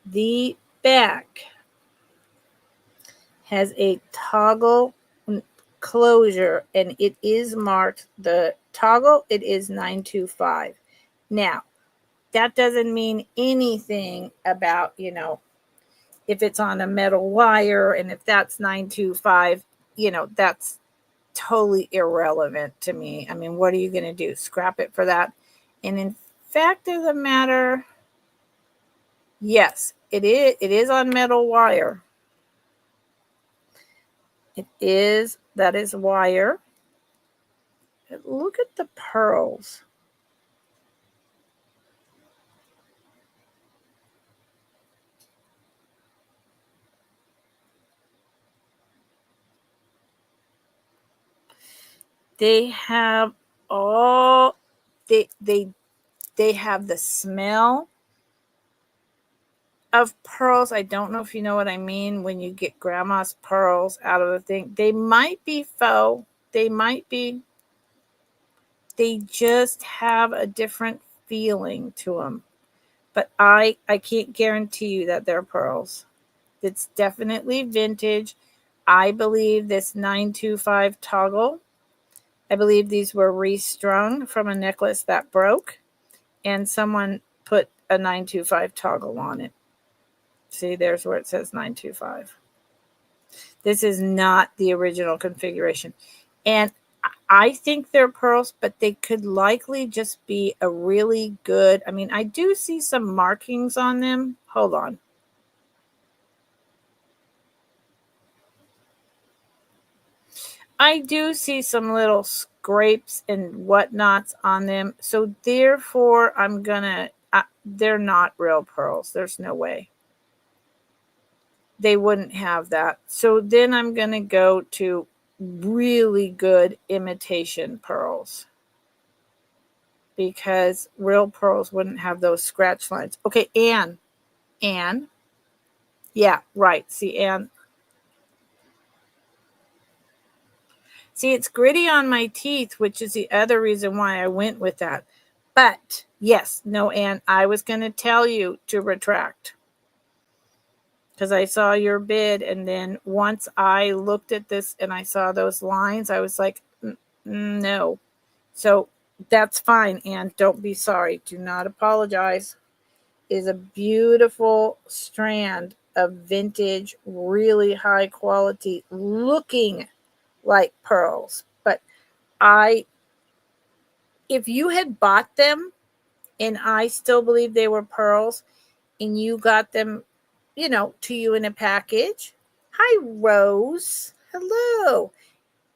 A: The back has a toggle closure, and it is marked, the toggle, it is 925. Now, that doesn't mean anything about, if it's on a metal wire and if that's 925, that's totally irrelevant to me. I mean, what are you going to do? Scrap it for that? And in fact of the matter, yes, it is on metal wire. That is wire. Look at the pearls. They have all they have the smell of pearls. I don't know if you know what I mean when you get grandma's pearls out of the thing. They might be faux. They just have a different feeling to them. But I can't guarantee you that they're pearls. It's definitely vintage. I believe this 925 toggle. I believe these were restrung from a necklace that broke, and someone put a 925 toggle on it. See, there's where it says 925. This is not the original configuration. And I think they're pearls, but they could likely just be a really good, I mean, I do see some markings on them. Hold on. I do see some little scrapes and whatnots on them. So therefore, I'm going to, they're not real pearls. There's no way. They wouldn't have that. So then I'm going to go to really good imitation pearls, because real pearls wouldn't have those scratch lines. Okay, Anne. Yeah, right. See, Anne. See, it's gritty on my teeth, which is the other reason why I went with that. But yes, no, Anne, I was going to tell you to retract, because I saw your bid, and then once I looked at this and I saw those lines, I was like, no. So that's fine, Anne. Don't be sorry. Do not apologize. It is a beautiful strand of vintage, really high quality looking like pearls. But if you had bought them and I still believe they were pearls, and you got them, to you in a package. Hi, Rose. Hello.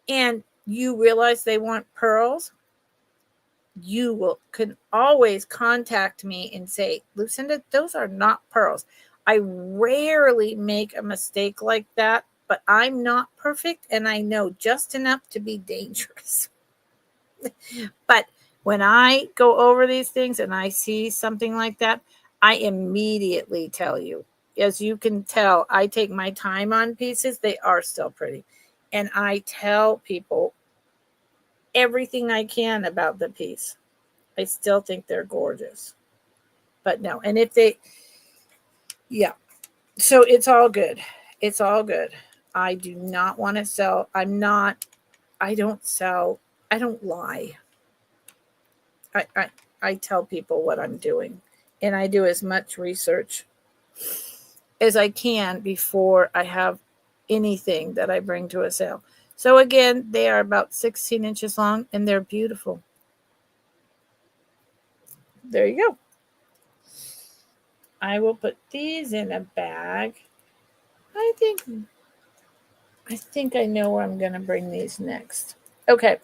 A: And you realize they weren't pearls, you can always contact me and say, Lucinda, those are not pearls. I rarely make a mistake like that, but I'm not perfect, and I know just enough to be dangerous. But when I go over these things and I see something like that, I immediately tell you. As you can tell, I take my time on pieces. They are still pretty. And I tell people everything I can about the piece. I still think they're gorgeous. But no, and yeah. So it's all good. It's all good. I do not want to sell. I don't sell. I don't lie. I tell people what I'm doing, and I do as much research as I can before I have anything that I bring to a sale. So again, they are about 16 inches long, and they're beautiful. There you go. I will put these in a bag. I think I know where I'm going to bring these next. Okay.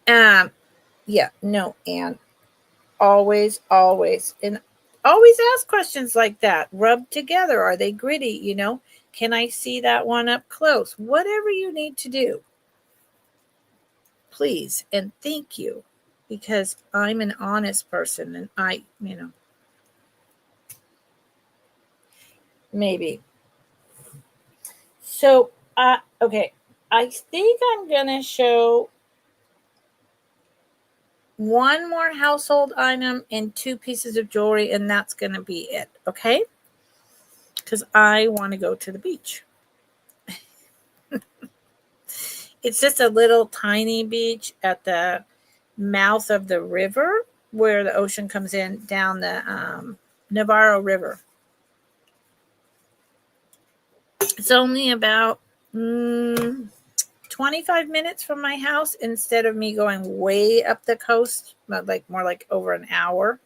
A: Yeah, no, and always, and always ask questions like that. Rub together. Are they gritty? Can I see that one up close? Whatever you need to do, please. And thank you, because I'm an honest person, and maybe. So, okay. I think I'm going to show one more household item and 2 pieces of jewelry, and that's going to be it. Okay. Because I want to go to the beach. It's just a little tiny beach at the mouth of the river where the ocean comes in down the Navarro River. It's only about 25 minutes from my house, instead of me going way up the coast, more like over an hour.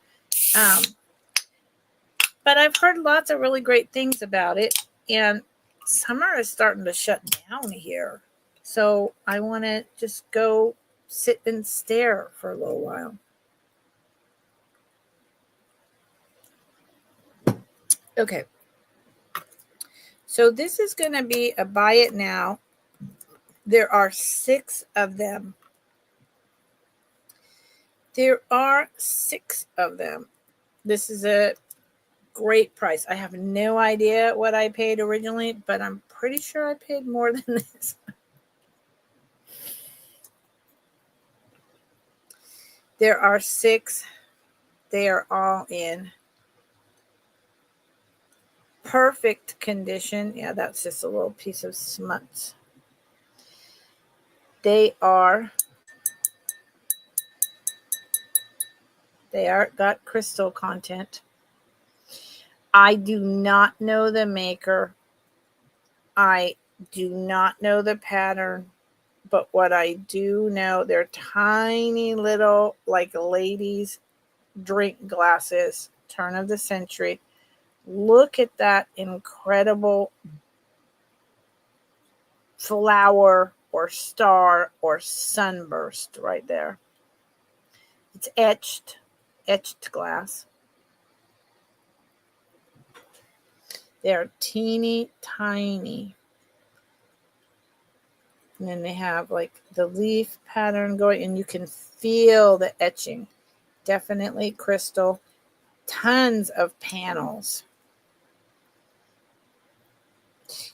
A: But but I've heard lots of really great things about it. And summer is starting to shut down here. So I want to just go sit and stare for a little while. Okay. So this is going to be a buy it now. There are 6 of them. There are 6 of them. This is a great price. I have no idea what I paid originally, but I'm pretty sure I paid more than this. There are 6. They are all in perfect condition. Yeah, that's just a little piece of smuts. They are got crystal content. I do not know the maker. I do not know the pattern. But what I do know, they're tiny little, like, ladies' drink glasses, turn of the century. Look at that incredible flower or star or sunburst right there. It's etched glass. They're teeny tiny. And then they have like the leaf pattern going, and you can feel the etching. Definitely crystal. Tons of panels.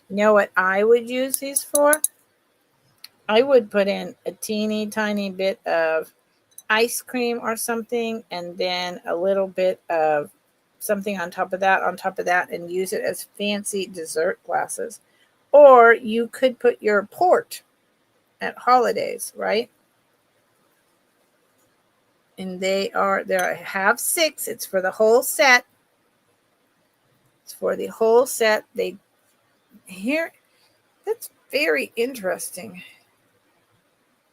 A: You know what I would use these for? I would put in a teeny tiny bit of ice cream or something, and then a little bit of something on top of that, and use it as fancy dessert glasses. Or you could put your port at holidays, right? And I have 6. It's for the whole set. It's for the whole set. That's very interesting.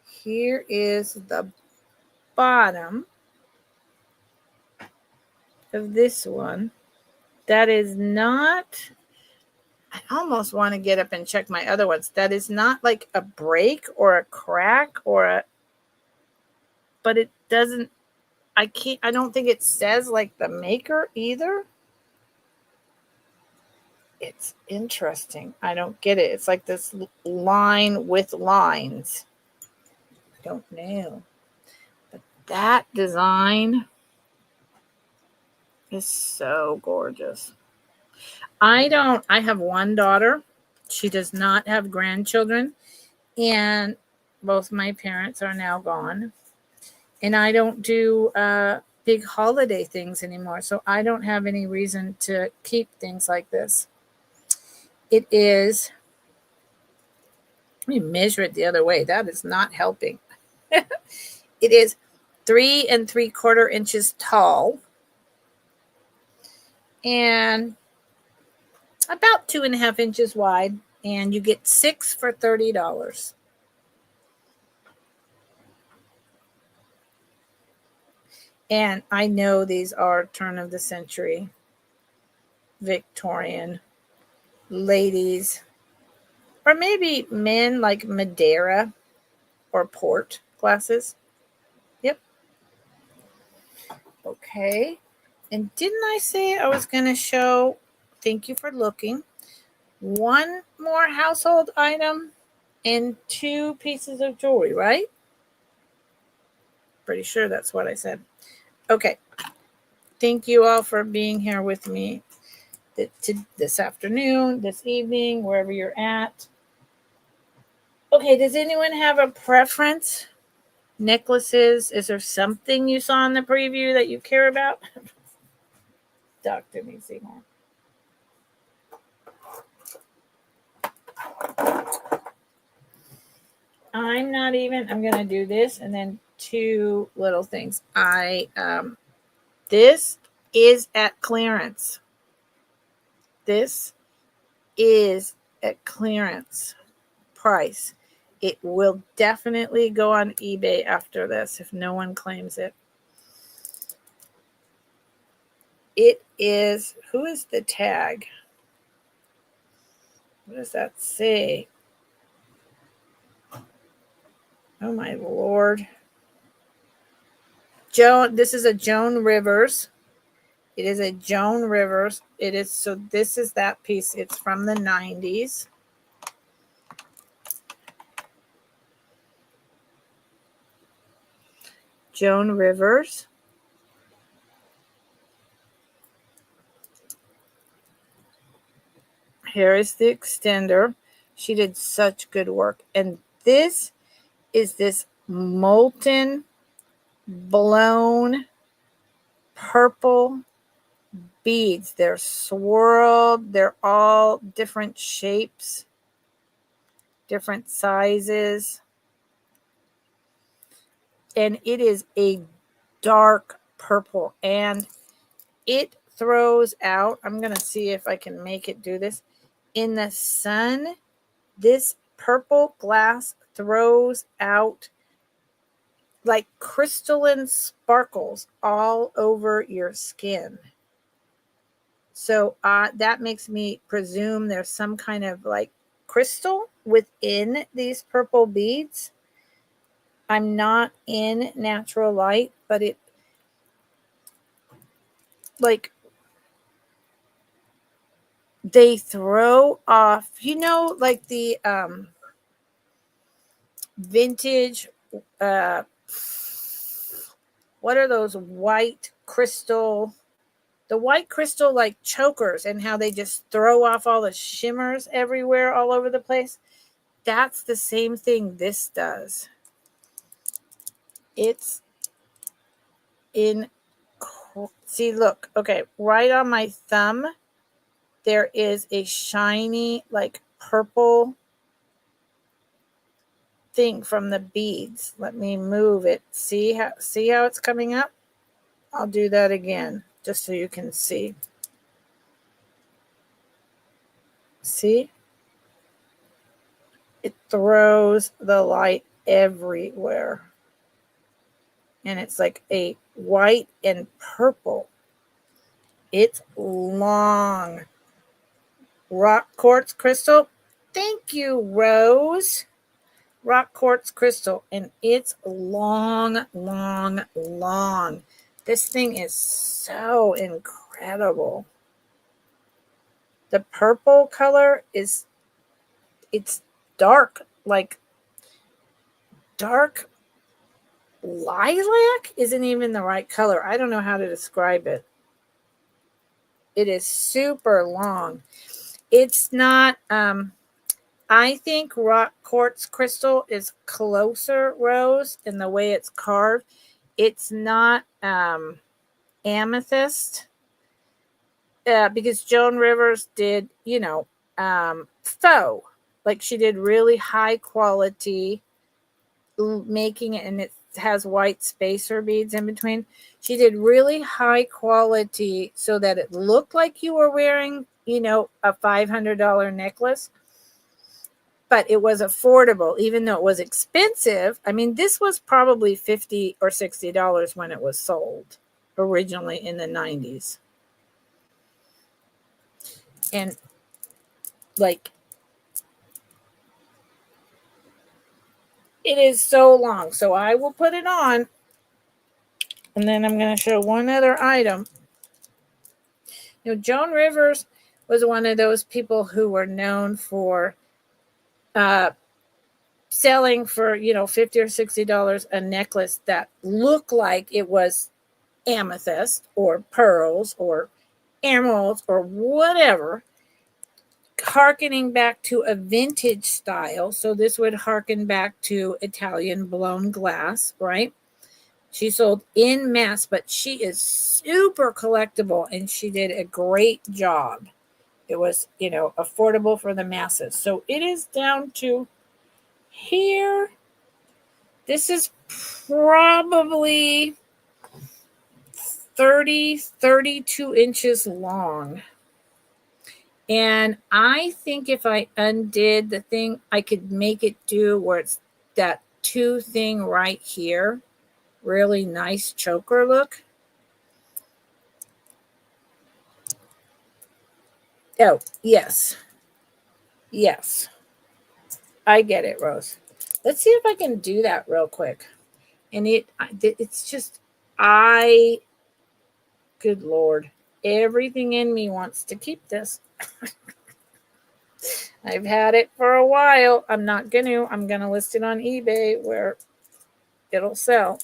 A: Here is the bottom of this one. That is not, I almost want to get up and check my other ones. That is not like a break or a crack but it doesn't, I don't think it says like the maker either. It's interesting. I don't get it. It's like this line with lines. Don't know. But that design is so gorgeous. I have one daughter. She does not have grandchildren. And both my parents are now gone. And I don't do big holiday things anymore. So I don't have any reason to keep things like this. It is, let me measure it the other way. That is not helping. It is 3 3/4 inches tall and about 2.5 inches wide. And you get 6 for $30. And I know these are turn of the century, Victorian ladies, or maybe men, like Madeira or port glasses. Yep. Okay. And didn't I say I was going to show, thank you for looking, one more household item and 2 pieces of jewelry, right? Pretty sure that's what I said. Okay. Thank you all for being here with me this afternoon, this evening, wherever you're at. Okay, does anyone have a preference? Necklaces? Is there something you saw in the preview that you care about? Dr. Seymour. I'm going to do this and then 2 little things. This is at clearance. This is at clearance price. It will definitely go on eBay after this if no one claims it. It is, who is the tag? What does that say? Oh my Lord. Joan, this is a Joan Rivers. It is a Joan Rivers. It is, so this is that piece. It's from the 90s. Joan Rivers. Here is the extender. She did such good work. And this is this molten, blown purple beads. They're swirled. They're all different shapes, different sizes. And it is a dark purple. And it throws out, I'm going to see if I can make it do this. In the sun, this purple glass throws out like crystalline sparkles all over your skin. So that makes me presume there's some kind of like crystal within these purple beads. I'm not in natural light, but it, like, they throw off, you know, like the vintage, what are those white crystal, the white crystal like chokers, and how they just throw off all the shimmers everywhere all over the place? That's the same thing this does. It's in, see, look, okay, right on my thumb, there is a shiny, like purple thing from the beads. Let me move it. See how it's coming up? I'll do that again, just so you can see. See? It throws the light everywhere. And it's like a white and purple. It's long. Rock quartz crystal. Thank you, Rose. Rock quartz crystal. And it's long, long, long. This thing is so incredible. The purple color is, it's dark, like dark lilac isn't even the right color. I don't know how to describe it. It is super long. It's not, I think rock quartz crystal is closer, Rose, in the way it's carved. It's not amethyst, because Joan Rivers did, you know, faux. Like, she did really high quality making it, and it has white spacer beads in between. She did really high quality so that it looked like you were wearing, you know, a $500 necklace, but it was affordable, even though it was expensive. I mean, this was probably $50 or $60 when it was sold originally in the 90s. And like, it is so long. So I will put it on, and then I'm going to show one other item. You know, Joan Rivers was one of those people who were known for selling for, you know, $50 or $60 a necklace that looked like it was amethyst or pearls or emeralds or whatever, harkening back to a vintage style. So this would harken back to Italian blown glass, right? She sold in mass, but she is super collectible, and she did a great job. It was, you know, affordable for the masses. So it is down to here. This is probably 32 inches long. And I think if I undid the thing, I could make it do where it's that two thing right here. Really nice choker look. Oh, yes. Yes. I get it, Rose. Let's see if I can do that real quick. And it's just, good Lord, everything in me wants to keep this. I've had it for a while. I'm going to list it on eBay where it'll sell.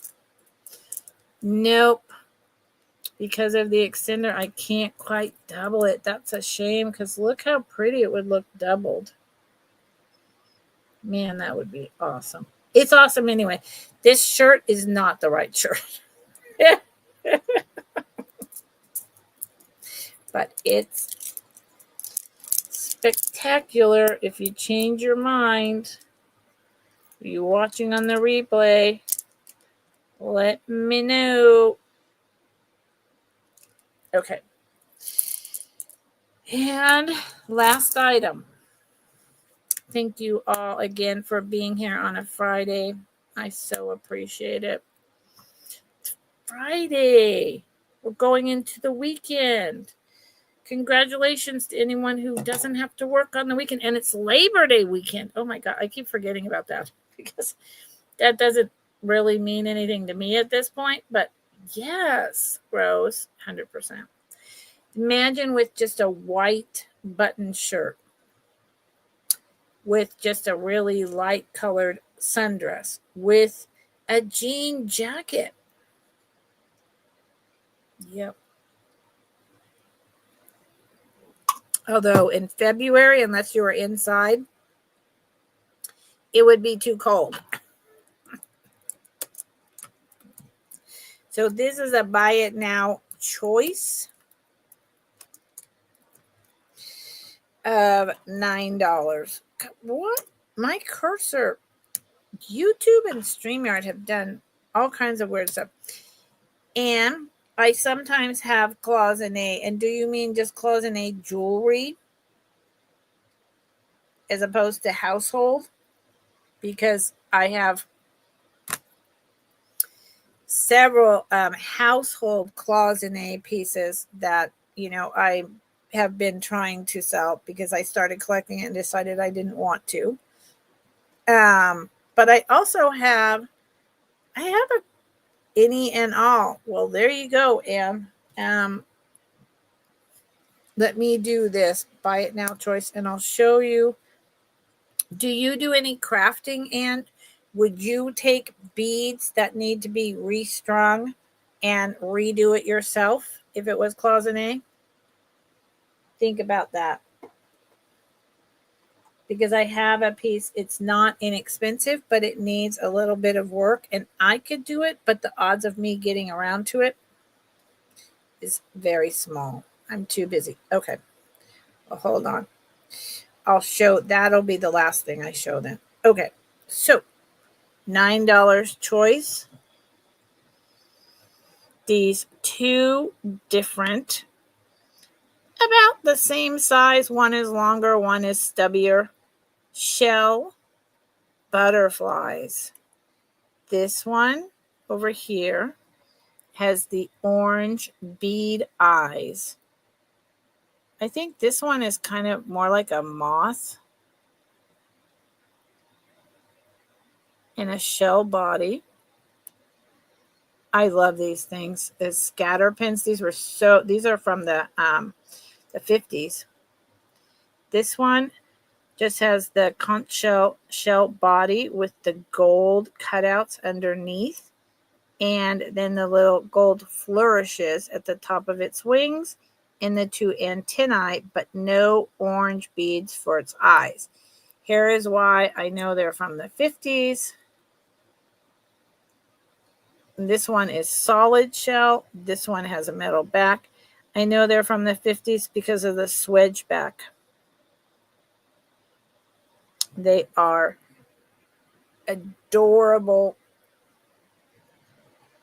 A: Nope. Because of the extender, I can't quite double it. That's a shame because look how pretty it would look doubled. Man, that would be awesome. It's awesome anyway. This shirt is not the right shirt. But it's spectacular. If you change your mind, you watching on the replay, let me know. Okay. And last item. Thank you all again for being here on a Friday. I so appreciate it. Friday. We're going into the weekend. Congratulations to anyone who doesn't have to work on the weekend. And it's Labor Day weekend. Oh my God. I keep forgetting about that because that doesn't really mean anything to me at this point. But yes, Rose, 100%. Imagine with just a white button shirt with just a really light colored sundress with a jean jacket. Yep. Although in February, unless you were inside, it would be too cold. So this is a buy it now choice of $9. What? My cursor, YouTube and StreamYard have done all kinds of weird stuff. And I sometimes have cloisonné. And do you mean just cloisonné jewelry as opposed to household? Because I have several household cloisonné pieces that, I have been trying to sell because I started collecting it and decided I didn't want to. But I also have a any and all. Well, there you go, Anne. Let me do this buy it now choice and I'll show you. Do you do any crafting, Anne? Would you take beads that need to be restrung and redo it yourself if it was cloisonné? Think about that. Because I have a piece, it's not inexpensive, but it needs a little bit of work and I could do it, but the odds of me getting around to it is very small. I'm too busy. Okay. Well, hold on. I'll show, that'll be the last thing I show then. Okay. So $9 choice. These two different, about the same size. One is longer, one is stubbier. Shell butterflies. This one over here has the orange bead eyes. I think this one is kind of more like a moth and a shell body. I love these things. As scatter pins, these are from the 50s. This one just has the conch shell body with the gold cutouts underneath. And then the little gold flourishes at the top of its wings and the two antennae, but no orange beads for its eyes. Here is why I know they're from the 50s. This one is solid shell. This one has a metal back. I know they're from the 50s because of the swedge back. They are adorable.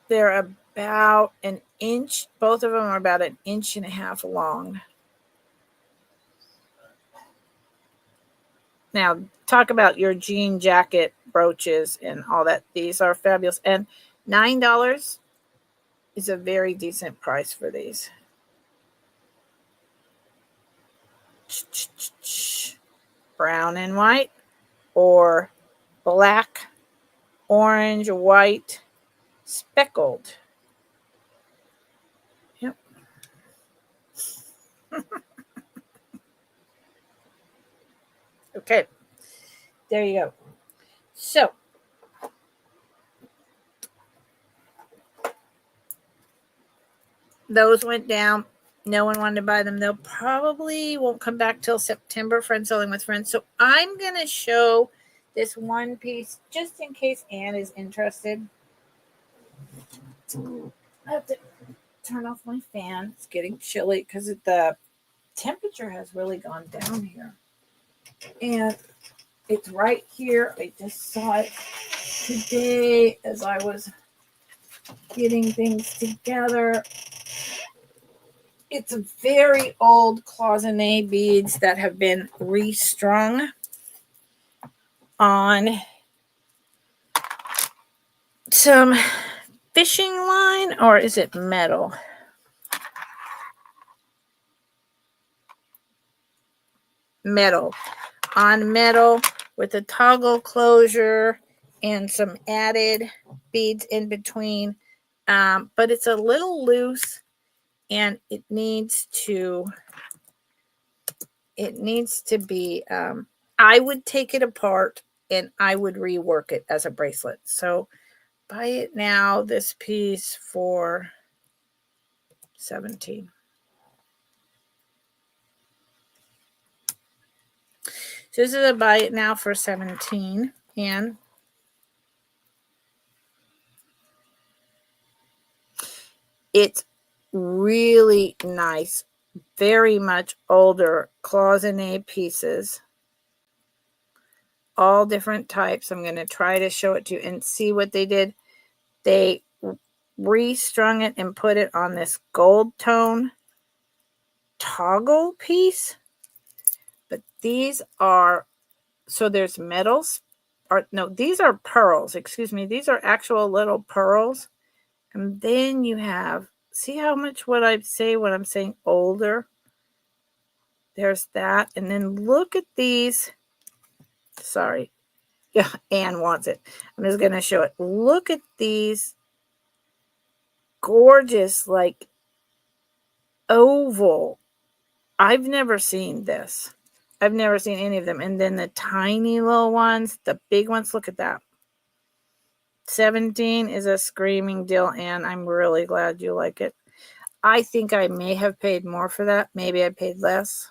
A: They're about an inch. Both of them are about an inch and a half long. Now, talk about your jean jacket brooches and all that. These are fabulous. And $9 is a very decent price for these. brown and white, or black, orange, white, speckled. Yep. Okay. There you go. So, those went down. No one wanted to buy them. They'll probably won't come back till September, Friends Selling with Friends. So I'm going to show this one piece just in case Anne is interested. I have to turn off my fan. It's getting chilly because the temperature has really gone down here. And it's right here. I just saw it today as I was getting things together. It's a very old cloisonne beads that have been restrung on some fishing line, or is it metal? Metal. On metal with a toggle closure and some added beads in between. But it's a little loose and it needs to be, I would take it apart and I would rework it as a bracelet. So buy it now, this piece for $17. So this is a buy it now for $17, and it's really nice, very much older cloisonne pieces, all different types. I'm going to try to show it to you and see what they did. They restrung it and put it on this gold tone toggle piece. But these are, so there's metals, or no, these are pearls, excuse me. These are actual little pearls. And then you have, see how much what I say when I'm saying older? There's that. And then look at these. Sorry. Yeah, Anne wants it. I'm just going to show it. Look at these gorgeous, like, oval. I've never seen this. I've never seen any of them. And then the tiny little ones, the big ones, look at that. 17 is a screaming deal, and I'm really glad you like it. I think I may have paid more for that. Maybe I paid less.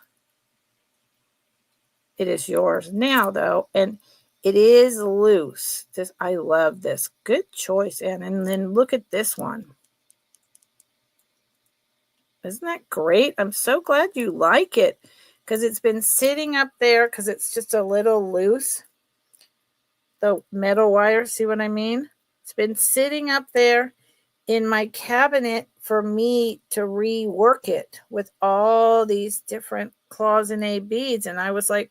A: It is yours now, though, and it is loose. This, I love this. Good choice, Anne. And then look at this one. Isn't that great? I'm so glad you like it, because it's been sitting up there because it's just a little loose. The metal wire, see what I mean? It's been sitting up there in my cabinet for me to rework it with all these different cloisonne beads. And I was like,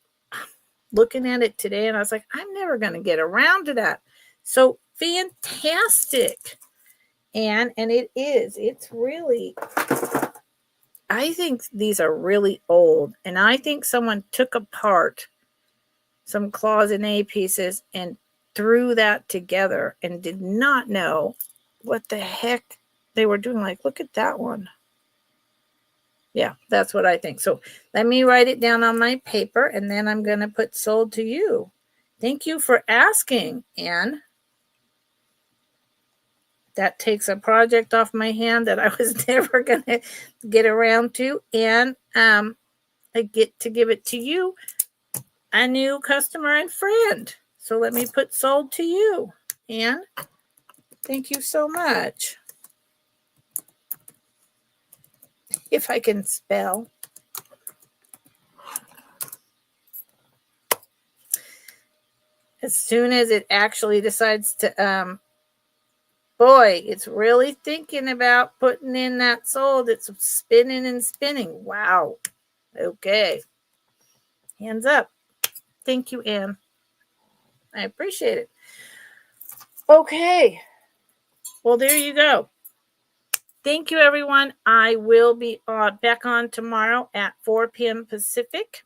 A: looking at it today, and I was like, I'm never going to get around to that. So fantastic. And it is. It's really, I think these are really old. And I think someone took apart some cloisonne pieces and threw that together and did not know what the heck they were doing. Like, look at that one. Yeah, that's what I think. So let me write it down on my paper, and then I'm going to put sold to you. Thank you for asking, Anne. That takes a project off my hand that I was never going to get around to. And I get to give it to you, a new customer and friend. So let me put sold to you. Anne, thank you so much. If I can spell. As soon as it actually decides to, boy, it's really thinking about putting in that sold. It's spinning and spinning. Wow. Okay. Hands up. Thank you, Anne. I appreciate it. Okay. Well, there you go. Thank you, everyone. I will be back on tomorrow at 4 p.m. Pacific,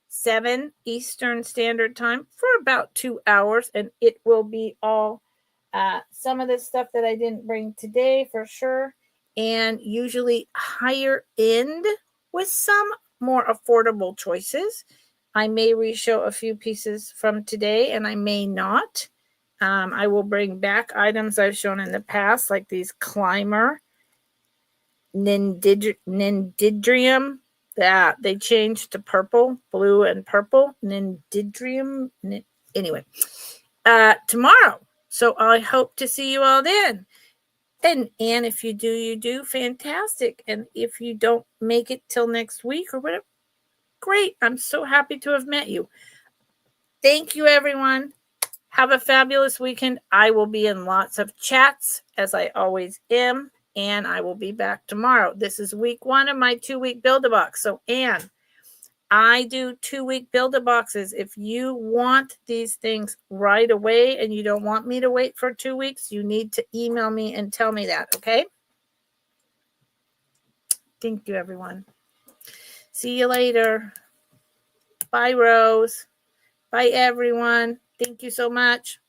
A: 7 Eastern Standard Time for about 2 hours. And it will be all some of the stuff that I didn't bring today for sure. And usually higher end with some more affordable choices. I may re-show a few pieces from today and I may not. I will bring back items I've shown in the past, like these climber Nindidrium that they changed to purple, blue and purple. Nindidrium. Anyway, tomorrow. So I hope to see you all then. And if you do, you do fantastic. And if you don't make it till next week or whatever, great. I'm so happy to have met you. Thank you, everyone. Have a fabulous weekend. I will be in lots of chats, as I always am, and I will be back tomorrow. This is week 1 of my 2-week Build-A-Box. So, Anne, I do 2-week Build-A-Boxes. If you want these things right away and you don't want me to wait for 2 weeks, you need to email me and tell me that, okay? Thank you, everyone. See you later. Bye, Rose. Bye, everyone. Thank you so much.